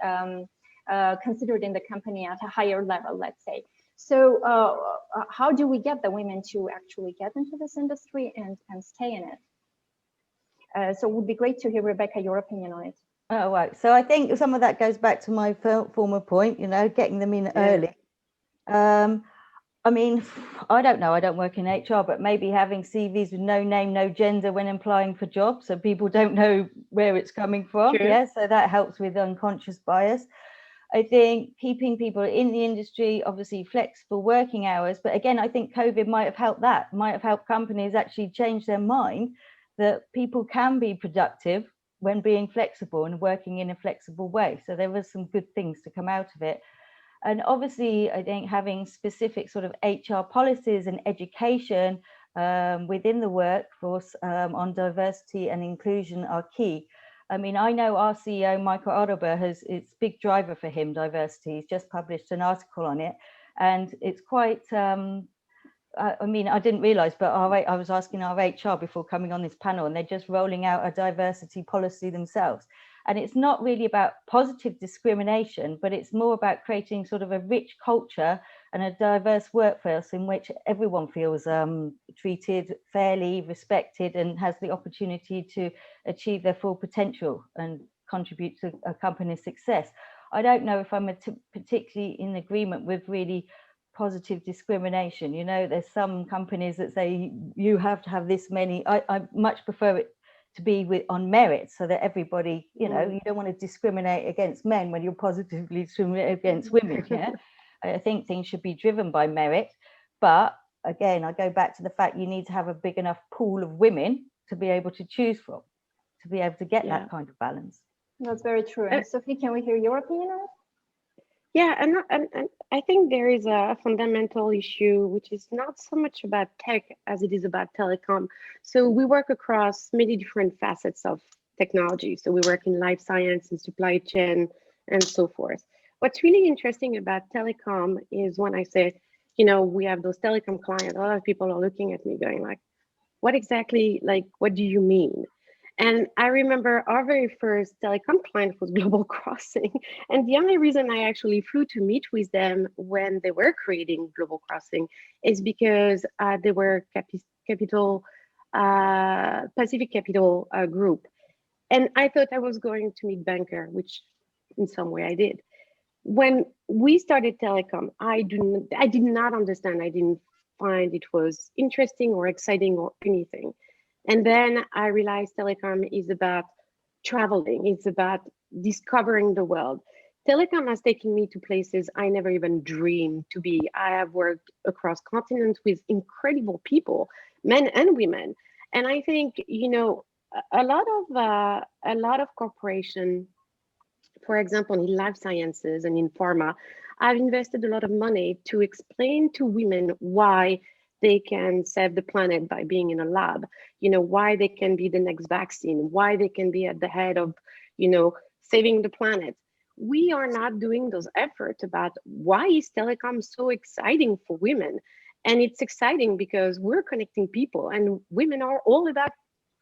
considered in the company at a higher level, let's say. So how do we get the women to actually get into this industry and stay in it? So it would be great to hear, Rebecca, your opinion on it. Oh, right. So I think some of that goes back to my former point, you know, getting them in early. I mean, I don't know, I don't work in HR, but maybe having CVs with no name, no gender when applying for jobs, so people don't know where it's coming from. True. Yeah, so that helps with unconscious bias. I think keeping people in the industry, obviously flexible working hours, but again, I think COVID might have helped that, might have helped companies actually change their mind that people can be productive when being flexible and working in a flexible way. So there was some good things to come out of it. And obviously, I think having specific sort of HR policies and education within the workforce on diversity and inclusion are key. I mean, I know our CEO, Michael Adelber, it's a big driver for him, diversity. He's just published an article on it. And it's quite, I mean, I didn't realize, but I was asking our HR before coming on this panel, and they're just rolling out a diversity policy themselves. And it's not really about positive discrimination, but it's more about creating sort of a rich culture and a diverse workforce in which everyone feels treated fairly, respected, and has the opportunity to achieve their full potential and contribute to a company's success. I don't know if I'm particularly in agreement with really positive discrimination. You know, there's some companies that say you have to have this many. I much prefer it to be on merit, so that everybody, you know, you don't want to discriminate against men when you're positively discriminating against women. Yeah, I think things should be driven by merit, but again, I go back to the fact you need to have a big enough pool of women to be able to choose from, to be able to get that kind of balance. That's very true. And Sophie, can we hear your opinion on it? Yeah, and I think there is a fundamental issue, which is not so much about tech as it is about telecom. So we work across many different facets of technology. So we work in life science and supply chain and so forth. What's really interesting about telecom is when I say, you know, we have those telecom clients, a lot of people are looking at me going like, what exactly, like, what do you mean? And I remember our very first telecom client was Global Crossing. And the only reason I actually flew to meet with them when they were creating Global Crossing is because they were Pacific Capital Group. And I thought I was going to meet banker, which in some way I did. When we started telecom, I did not understand. I didn't find it was interesting or exciting or anything. And then I realized telecom is about traveling. It's about discovering the world. Telecom has taken me to places I never even dreamed to be. I have worked across continents with incredible people, men and women. And I think, you know, a lot of corporations, for example, in life sciences and in pharma, I've invested a lot of money to explain to women why they can save the planet by being in a lab, you know, why they can be the next vaccine, why they can be at the head of, you know, saving the planet. We are not doing those efforts about why is telecom so exciting for women. And it's exciting because we're connecting people, and women are all about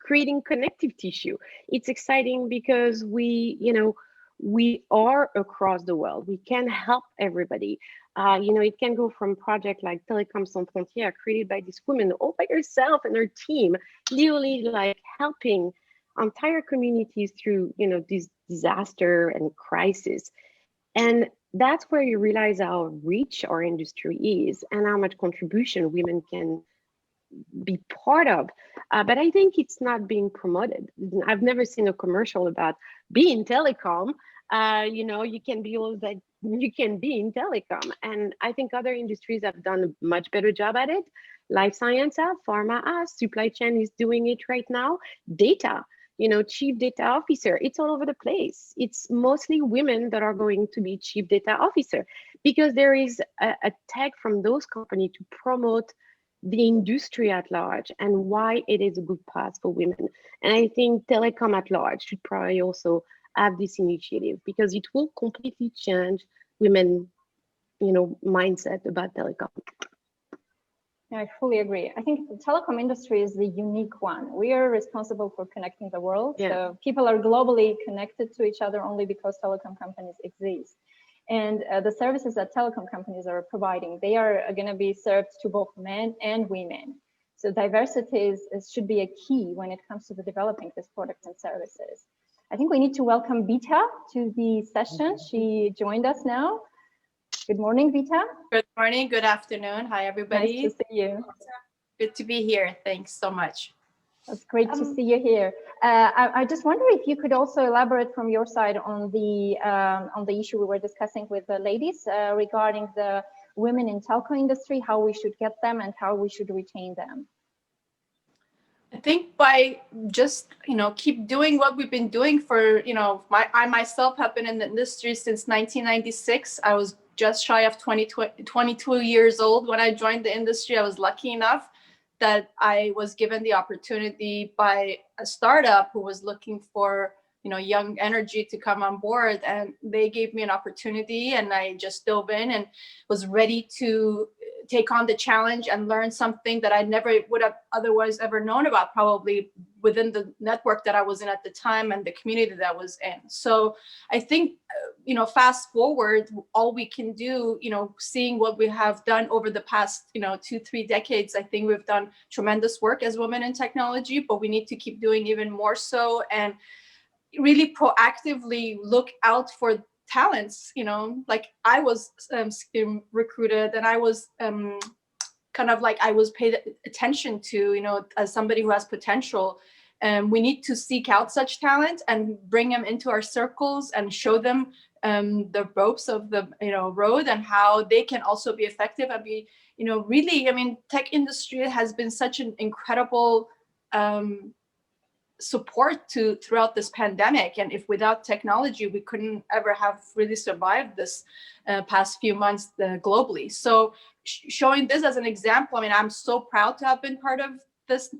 creating connective tissue. It's exciting because we are across the world. We can help everybody. You know, it can go from project like Télécoms Sans Frontières, created by this woman all by herself and her team, literally like helping entire communities through, you know, this disaster and crisis. And that's where you realize how rich our industry is and how much contribution women can be part of. But I think it's not being promoted. I've never seen a commercial about being telecom. You know, you can be all that you can be in telecom. And I think other industries have done a much better job at it. Life science have, pharma has, supply chain is doing it right now. Data, you know, chief data officer, it's all over the place. It's mostly women that are going to be chief data officer because there is a tag from those companies to promote the industry at large and why it is a good path for women. And I think telecom at large should probably also have this initiative because it will completely change women, you know, mindset about telecom. Yeah, I fully agree. I think the telecom industry is the unique one. We are responsible for connecting the world. Yeah. So people are globally connected to each other only because telecom companies exist. And the services that telecom companies are providing, they are going to be served to both men and women. So diversity should be a key when it comes to the developing these products and services. I think we need to welcome Vita to the session. She joined us now. Good morning, Vita. Good morning, good afternoon. Hi, everybody. Nice to see you. Good to be here. Thanks so much. It's great to see you here. I just wonder if you could also elaborate from your side on the issue we were discussing with the ladies regarding the women in telco industry, how we should get them and how we should retain them. I think by just, you know, keep doing what we've been doing for, you know, I myself have been in the industry since 1996. I was just shy of 22 years old when I joined the industry. I was lucky enough that I was given the opportunity by a startup who was looking for, you know, young energy to come on board, and they gave me an opportunity, and I just dove in and was ready to take on the challenge and learn something that I never would have otherwise ever known about, probably within the network that I was in at the time and the community that I was in. So I think, you know, fast forward, all we can do, you know, seeing what we have done over the past, you know, 2-3 decades, I think we've done tremendous work as women in technology, but we need to keep doing even more so and really proactively look out for talents. You know, like I was recruited, and I was kind of like I was paid attention to, you know, as somebody who has potential. we need to seek out such talent and bring them into our circles and show them the ropes of the road and how they can also be effective and be really, I mean, tech industry has been such an incredible support throughout this pandemic, and if without technology we couldn't ever have really survived this past few months globally. So showing this as an example, I mean, I'm so proud to have been part of this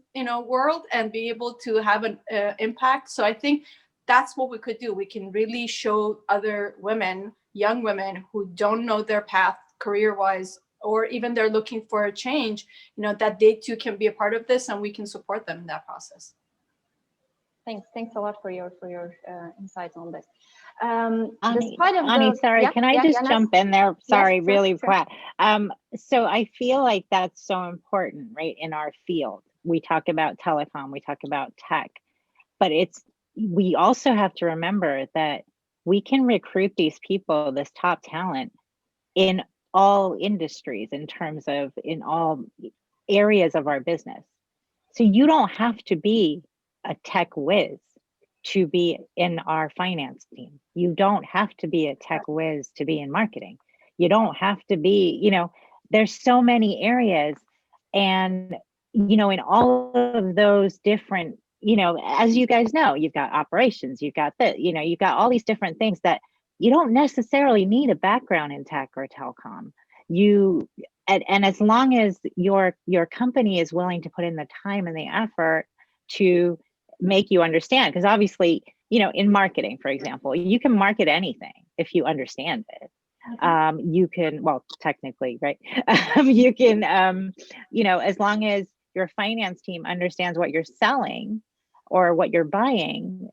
world and be able to have an impact. So I think that's what we could do. We can really show other women, young women who don't know their path career-wise, or even they're looking for a change, that they too can be a part of this, and we can support them in that process. Thanks a lot for your insights on this. Ani, sorry, can I just jump in there? Sorry, yes, really quick. So I feel like that's so important, right? In our field, we talk about telecom, we talk about tech, but we also have to remember that we can recruit these people, this top talent, in all industries, in terms of in all areas of our business. So you don't have to be a tech whiz to be in our finance team. You don't have to be a tech whiz to be in marketing. You don't have to be, there's so many areas, and in all of those different, as you guys know, you've got operations, you've got you've got all these different things that you don't necessarily need a background in tech or telecom. And as long as your company is willing to put in the time and the effort to make you understand, because obviously, in marketing, for example, you can market anything if you understand it. You can, well, technically, right? You can, as long as your finance team understands what you're selling or what you're buying,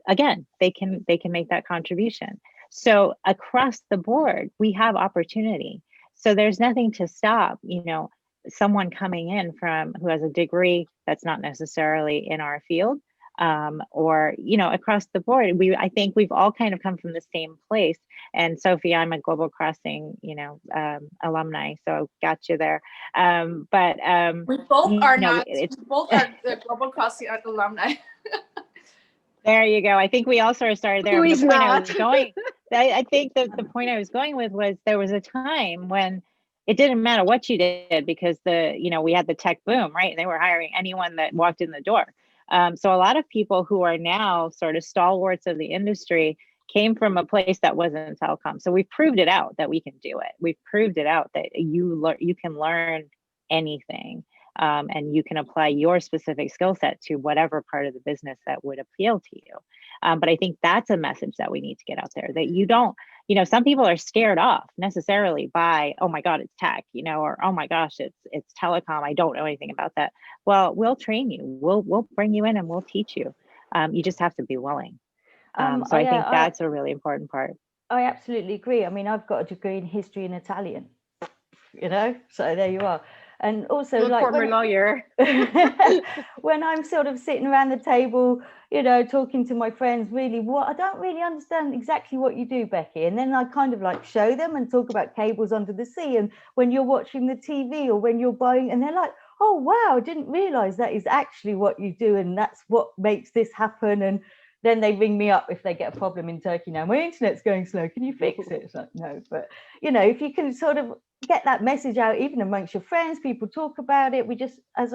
again, they can make that contribution. So across the board, we have opportunity. So there's nothing to stop, someone coming in who has a degree that's not necessarily in our field, or across the board. I think we've all kind of come from the same place. And Sophie, I'm a Global Crossing alumni, so got you there. But we both are not. We both are the Global Crossing alumni. There you go. I think we all sort of started there. Who is not? I think that the point I was going with was there was a time when it didn't matter what you did, because we had the tech boom, right? They were hiring anyone that walked in the door. So a lot of people who are now sort of stalwarts of the industry came from a place that wasn't telecom. So we've proved it out that we can do it. We've proved it out that you can learn anything, and you can apply your specific skill set to whatever part of the business that would appeal to you. But I think that's a message that we need to get out there, that you don't, some people are scared off necessarily by, oh my God, it's tech, or oh my gosh, it's telecom, I don't know anything about that. Well, we'll train you, we'll bring you in and we'll teach you. You just have to be willing. So I think that's a really important part. I absolutely agree. I mean, I've got a degree in history and Italian, so there you are. And also, good former lawyer. When I'm sort of sitting around the table, talking to my friends, I don't really understand exactly what you do, Becky. And then I kind of like show them and talk about cables under the sea. And when you're watching the TV or when you're buying, and they're like, oh, wow, I didn't realize that is actually what you do. And that's what makes this happen. And then they ring me up if they get a problem in Turkey. Now, my internet's going slow. Can you fix it? It's like, no. But, if you can sort of get that message out, even amongst your friends, people talk about it. We just, as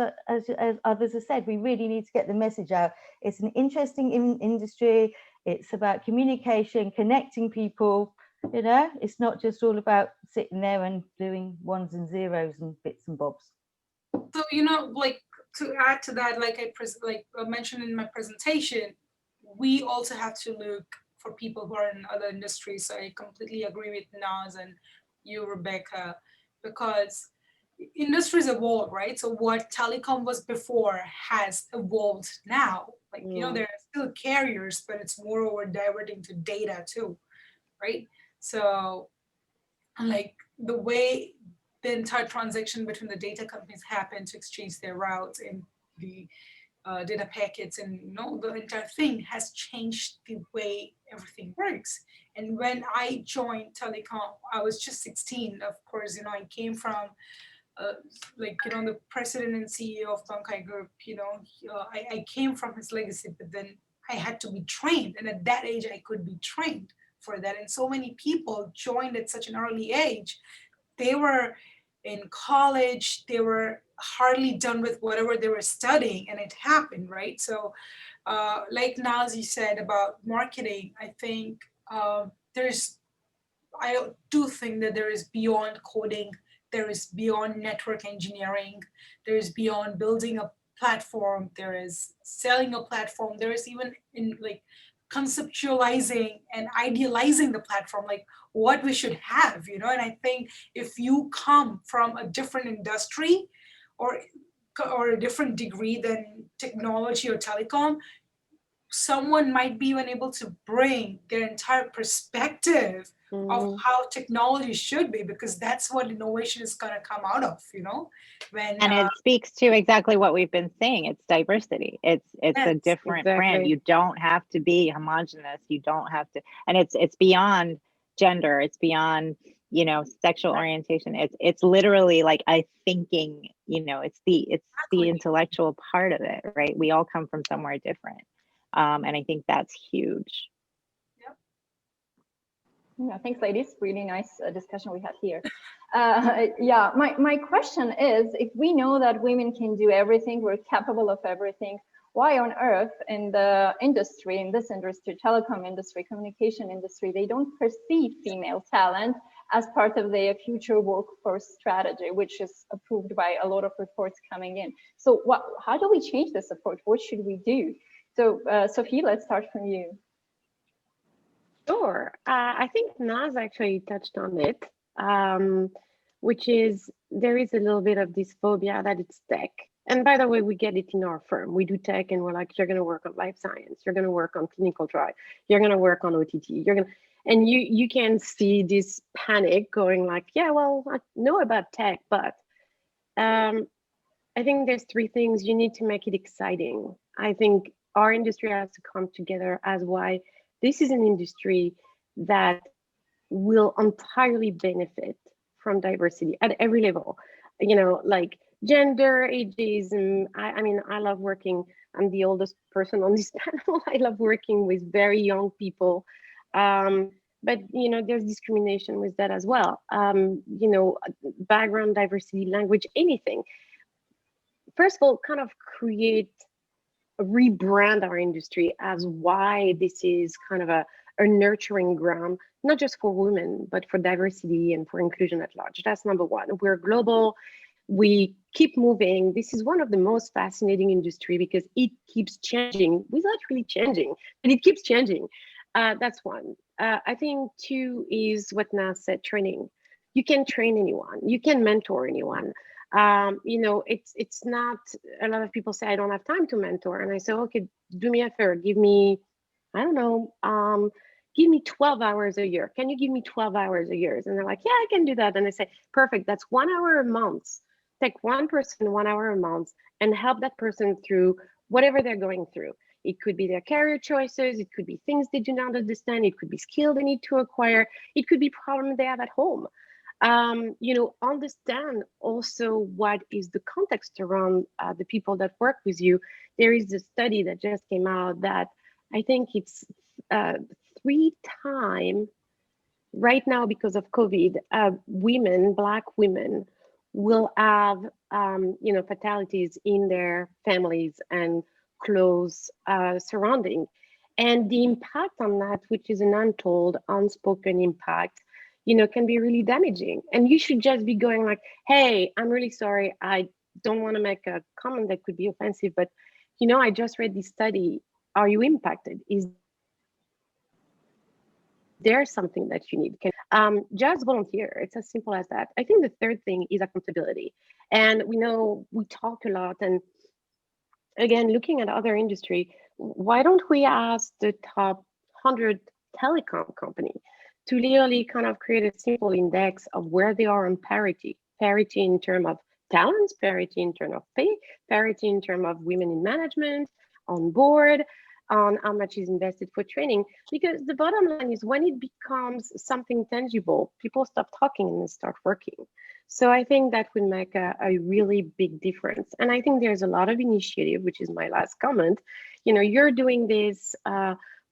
others have said, we really need to get the message out. It's an interesting industry. It's about communication, connecting people. It's not just all about sitting there and doing ones and zeros and bits and bobs. So, like to add to that, like I mentioned in my presentation, we also have to look for people who are in other industries. So I completely agree with Naz and you, Rebecca, because industries evolve, right? So what telecom was before has evolved now. Like, there are still carriers, but it's moreover diverting to data too, right? So like the way the entire transaction between the data companies happen to exchange their routes and the data packets and the entire thing has changed the way everything works. And when I joined telecom, I was just 16. Of course, I came from like, the president and CEO of Bankai Group, I came from his legacy, but then I had to be trained. And at that age, I could be trained for that. And so many people joined at such an early age. They were in college, they were hardly done with whatever they were studying, and it happened, right? So like Nazi said about marketing, I think I do think that there is beyond coding, there is beyond network engineering, there is beyond building a platform, there is selling a platform, there is even in like conceptualizing and idealizing the platform, like what we should have, and I think if you come from a different industry or a different degree than technology or telecom, someone might be even able to bring their entire perspective of how technology should be, because that's what innovation is going to come out of, when And it speaks to exactly what we've been saying. It's diversity. It's a different print. You don't have to be homogenous. You don't have to, and it's beyond gender. It's beyond, sexual orientation. It's literally like a thinking, it's the intellectual part of it, right? We all come from somewhere different. And I think that's huge. Yeah, thanks, ladies. Really nice discussion we had here. Yeah, my question is, if we know that women can do everything, we're capable of everything, why on earth in the industry, in this industry, telecom industry, communication industry, they don't perceive female talent as part of their future workforce strategy, which is approved by a lot of reports coming in? So how do we change this approach? What should we do? So Sophie, let's start from you. Sure. I think Naz actually touched on it, which is there is a little bit of this phobia that it's tech. And by the way, we get it in our firm. We do tech and we're like, you're going to work on life science. You're going to work on clinical trial. You're going to work on OTT. And you can see this panic going like, yeah, well, I know about tech, but I think there's three things. You need to make it exciting. I think our industry has to come together as why this is an industry that will entirely benefit from diversity at every level, like gender, ageism. I mean, I love working. I'm the oldest person on this panel. I love working with very young people. But, there's discrimination with that as well. Background diversity, language, anything. First of all, kind of rebrand our industry as why this is kind of a nurturing ground, not just for women, but for diversity and for inclusion at large. That's number one. We're global. We keep moving. This is one of the most fascinating industry because it keeps changing without really changing, but it keeps changing. That's one. I think two is what Naz said, training. You can train anyone. You can mentor anyone. It's not, a lot of people say I don't have time to mentor, and I say, okay, do me a favor, give me, I don't know, give me 12 hours a year. Can you give me 12 hours a year? And they're like, yeah, I can do that. And I say, perfect, that's 1 hour a month. Take one person 1 hour a month and help that person through whatever they're going through. It could be their career choices, it could be things they do not understand, it could be skills they need to acquire, it could be problems they have at home. Understand also what is the context around the people that work with you. There is a study that just came out that I think it's 3 times right now because of COVID, Black women will have, fatalities in their families and close surrounding. And the impact on that, which is an untold, unspoken impact, can be really damaging. And you should just be going like, hey, I'm really sorry. I don't want to make a comment that could be offensive, but, I just read this study. Are you impacted? Is there something that you need? Just volunteer. It's as simple as that. I think the third thing is accountability. And we talk a lot. And again, looking at other industry, why don't we ask the top 100 telecom company to literally kind of create a simple index of where they are on parity in terms of talents, parity in terms of pay, parity in terms of women in management, on board, on how much is invested for training, because the bottom line is when it becomes something tangible, people stop talking and start working. So I think that would make a really big difference. And I think there's a lot of initiative, which is my last comment. You know, you're doing this.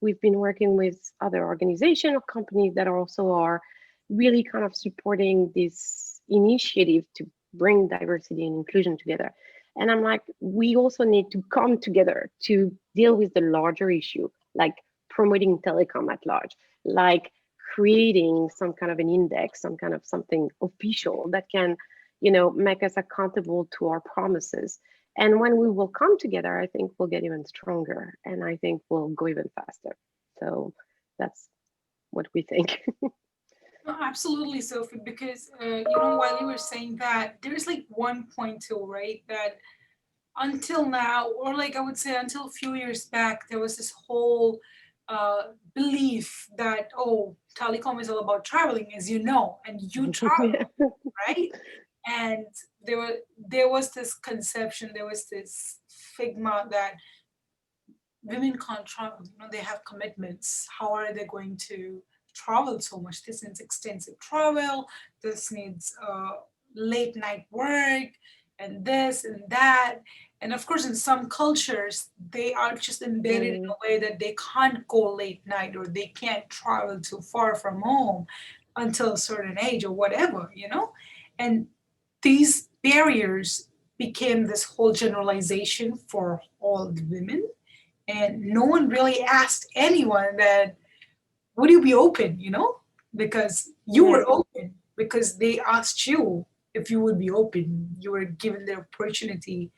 We've been working with other organizations or companies that also are really kind of supporting this initiative to bring diversity and inclusion together. And I'm like, we also need to come together to deal with the larger issue, like promoting telecom at large, like creating some kind of an index, some kind of something official that can, you know, make us accountable to our promises. And when we will come together, I think we'll get even stronger, and I think we'll go even faster. So that's what we think. No, absolutely, Sophie, because you know, while you were saying that, there's like one point too, right? That until now, or like I would say until a few years back, there was this whole belief that, oh, telecom is all about traveling, as you know, and you travel, right? And there was this conception, there was this figma that women can't travel. You know, they have commitments. How are they going to travel so much? This needs extensive travel. This needs late night work, and this and that. And of course, in some cultures, they are just embedded in a way that they can't go late night, or they can't travel too far from home until a certain age or whatever, you know? And these barriers became this whole generalization for all the women. And no one really asked anyone that, would you be open, you know? Because you were open, because they asked you if you would be open. You were given the opportunity,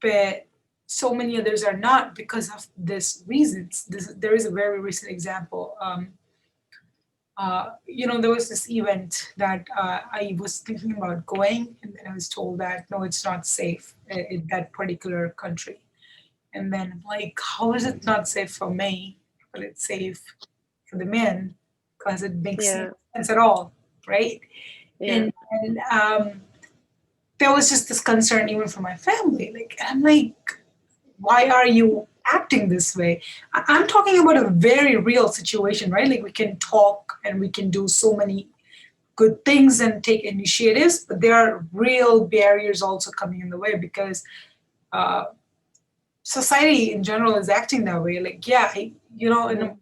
but so many others are not because of this reasons. There is a very recent example. You know, there was this event that I was thinking about going, and then I was told that no, it's not safe in that particular country. And then I'm like, how is it not safe for me, but it's safe for the men? Because it makes no sense at all, right? And there was just this concern even for my family. Like, I'm like, why are you acting this way? I'm talking about a very real situation, right? Like, we can talk and we can do so many good things and take initiatives, but there are real barriers also coming in the way, because society in general is acting that way. Like, yeah, you know, and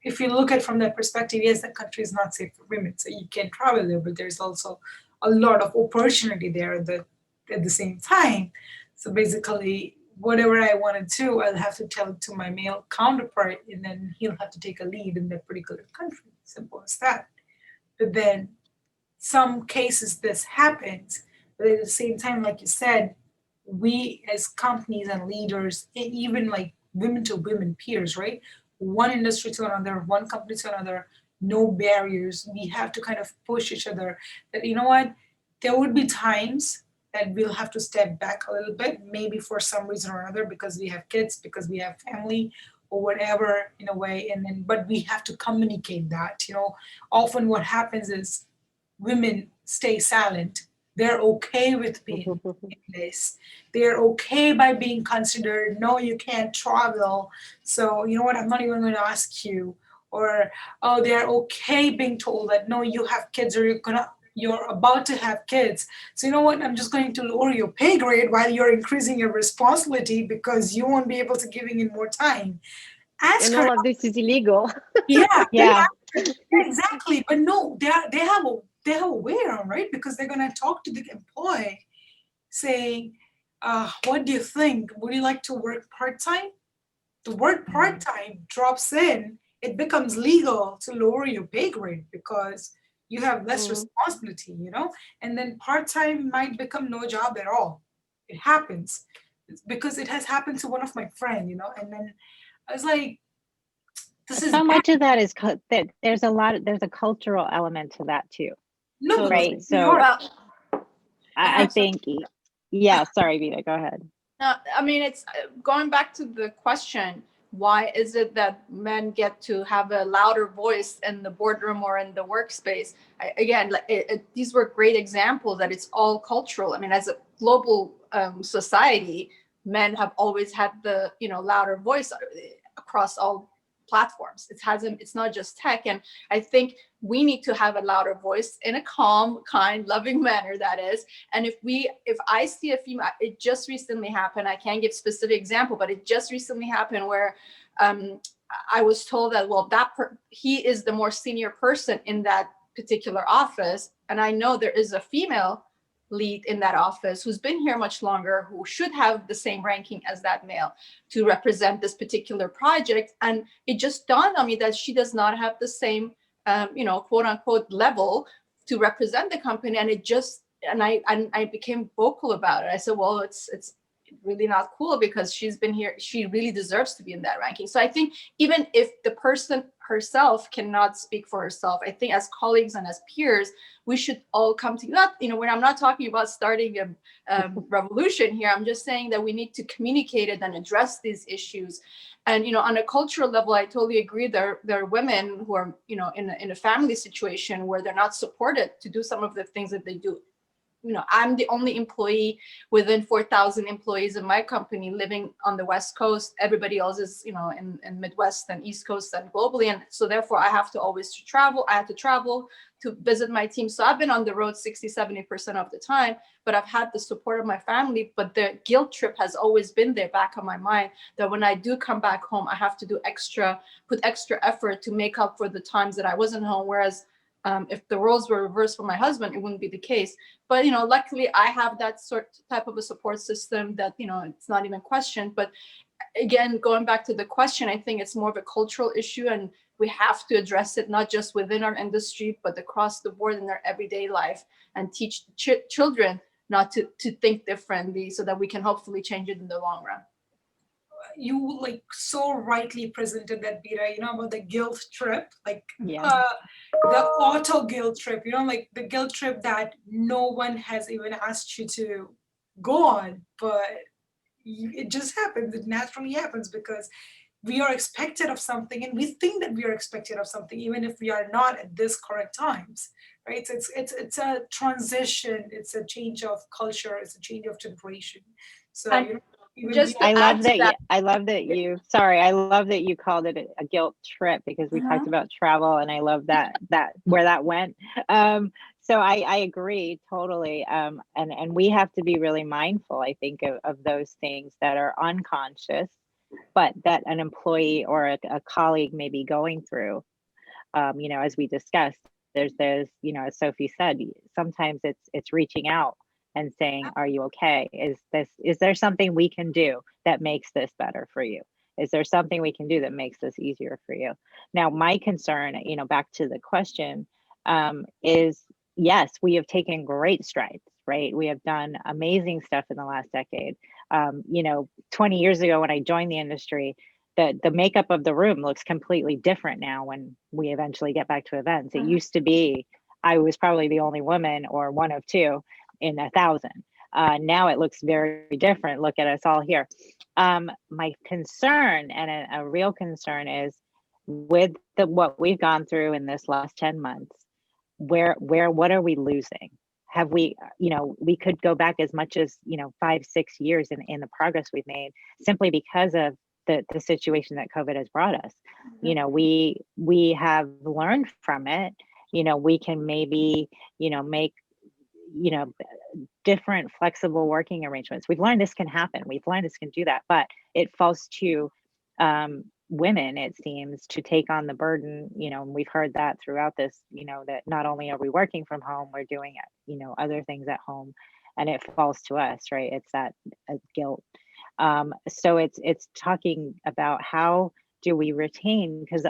if you look at it from that perspective, yes, the country is not safe for women, so you can't travel there, but there's also a lot of opportunity there at the same time. So basically, whatever I want to do, I'll have to tell it to my male counterpart, and then he'll have to take a lead in that particular country. Simple as that. But then some cases this happens, but at the same time, like you said, we as companies and leaders, and even like women to women peers, right? One industry to another, one company to another, no barriers. We have to kind of push each other that, you know what, there would be times that we'll have to step back a little bit, maybe for some reason or another, because we have kids, because we have family, or whatever, in a way. And then, but we have to communicate that, you know. Often what happens is women stay silent. They're okay with being in this. They're okay by being considered, no, you can't travel. So, you know what, I'm not even going to ask you. Or, oh, they're okay being told that, no, you have kids, or you're about to have kids. So, you know what, I'm just going to lower your pay grade while you're increasing your responsibility, because you won't be able to giving in more time. Ask and all of this is illegal. Yeah. Exactly. But no, they have a way around, right? Because they're gonna talk to the employee saying, what do you think? Would you like to work part-time? The word part-time drops in, it becomes legal to lower your pay grade because you have less responsibility, you know? And then part-time might become no job at all. It happens. It's because it has happened to one of my friends, you know? And then I was like, so much of that is that there's a cultural element to that too. No, right. So I think, yeah. Sorry, Vita, go ahead. No, I mean, it's going back to the question: why is it that men get to have a louder voice in the boardroom or in the workspace? Again, these were great examples that it's all cultural. I mean, as a global society, men have always had the louder voice. across all platforms. It's not just tech. And I think we need to have a louder voice in a calm, kind, loving manner, that is. And if I see a female, it just recently happened, I can't give specific example, but it just recently happened where I was told that, well, he is the more senior person in that particular office. And I know there is a female lead in that office who's been here much longer, who should have the same ranking as that male to represent this particular project. And it just dawned on me that she does not have the same, quote unquote level to represent the company. And I became vocal about it. I said, well, it's really not cool because she's been here. She really deserves to be in that ranking. So I think even if the person herself cannot speak for herself, I think as colleagues and as peers, we should all come together. When I'm not talking about starting a revolution here, I'm just saying that we need to communicate it and address these issues. And on a cultural level, I totally agree. There are women who are in a family situation where they're not supported to do some of the things that they do. I'm the only employee within 4,000 employees in my company living on the West Coast. Everybody else is, in Midwest and East Coast and globally. And so therefore I have to always travel. I have to travel to visit my team. So I've been on the road 60-70% of the time, but I've had the support of my family. But the guilt trip has always been there back of my mind that when I do come back home, I have to put extra effort to make up for the times that I wasn't home. Whereas if the roles were reversed for my husband, it wouldn't be the case. But luckily I have that type of a support system that it's not even questioned. But again, going back to the question, I think it's more of a cultural issue, and we have to address it not just within our industry, but across the board in their everyday life, and teach children not to think differently, so that we can hopefully change it in the long run. You so rightly presented that, Bira, about the guilt trip, the auto guilt trip, the guilt trip that no one has even asked you to go on, but it just happens. It naturally happens because we are expected of something, and we think that we are expected of something, even if we are not at this correct times, right? So it's a transition, it's a change of culture, it's a change of generation. So I love that you called it a guilt trip, because we talked about travel, and I love that where that went. So I agree totally. And we have to be really mindful, I think, of those things that are unconscious, but that an employee or a colleague may be going through. As we discussed, there's as Sophie said, sometimes it's reaching out and saying, are you okay? Is there something we can do that makes this better for you? Is there something we can do that makes this easier for you? Now, my concern, back to the question, is yes, we have taken great strides, right? We have done amazing stuff in the last decade. 20 years ago when I joined the industry, the makeup of the room looks completely different now when we eventually get back to events. It used to be, I was probably the only woman or one of two in 1,000. Now it looks very different. Look at us all here. My concern, and a real concern, is with what we've gone through in this last 10 months, what are we losing? Have we could go back as much as 5-6 years in the progress we've made, simply because of the situation that COVID has brought us. We have learned from it. We can maybe make different flexible working arrangements. We've learned this can happen. We've learned this can do that, but it falls to women, it seems, to take on the burden. And we've heard that throughout this, that not only are we working from home, we're doing other things at home, and it falls to us, right? It's that guilt. So it's talking about how do we retain, because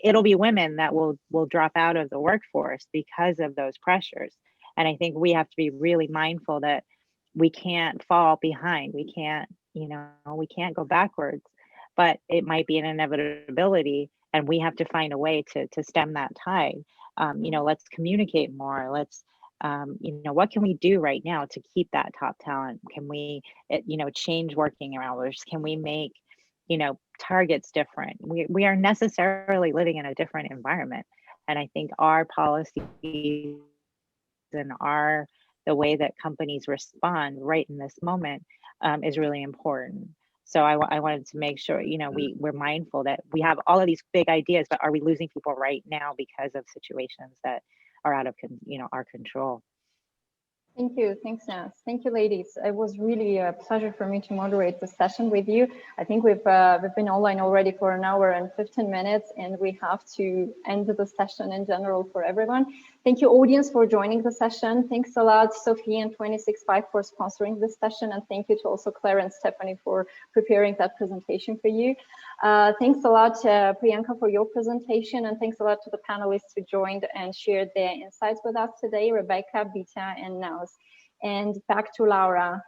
it'll be women that will drop out of the workforce because of those pressures. And I think we have to be really mindful that we can't fall behind. We can't go backwards, but it might be an inevitability, and we have to find a way to stem that tide. Let's communicate more. Let's, what can we do right now to keep that top talent? Can we, change working hours? Can we make, targets different? We are necessarily living in a different environment. And I think our policies and the way that companies respond right in this moment is really important. So I wanted to make sure, you know, we're mindful that we have all of these big ideas, but are we losing people right now because of situations that are out of, you know, our control? Thank you. Thanks, Naz. Thank you, ladies. It was really a pleasure for me to moderate this session with you. I think we've been online already for 1 hour and 15 minutes, and we have to end the session in general for everyone. Thank you, audience, for joining the session. Thanks a lot, Sophie and 265 for sponsoring this session, and thank you to also Claire and Stephanie for preparing that presentation for you. Thanks a lot, Priyanka, for your presentation, and thanks a lot to the panelists who joined and shared their insights with us today, Rebecca, Bita, and Naz. And back to Laura.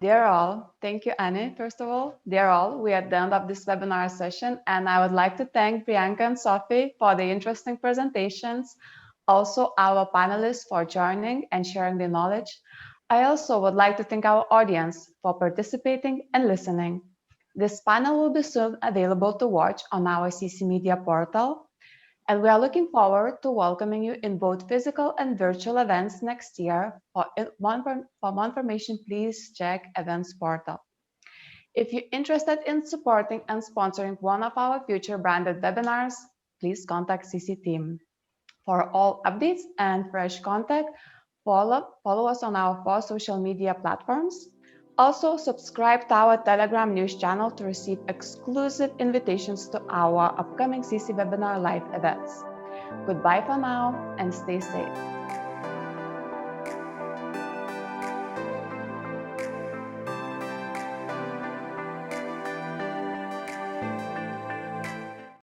Dear all, thank you, Annie, first of all. Dear all, we are at the end of this webinar session, and I would like to thank Priyanka and Sophie for the interesting presentations, also our panelists for joining and sharing their knowledge. I also would like to thank our audience for participating and listening. This panel will be soon available to watch on our CC Media portal, and we are looking forward to welcoming you in both physical and virtual events next year. For more information, please check events portal. If you're interested in supporting and sponsoring one of our future branded webinars, please contact CC team. For all updates and fresh content, follow us on our 4 social media platforms. Also, subscribe to our Telegram news channel to receive exclusive invitations to our upcoming CC Webinar Live events. Goodbye for now and stay safe.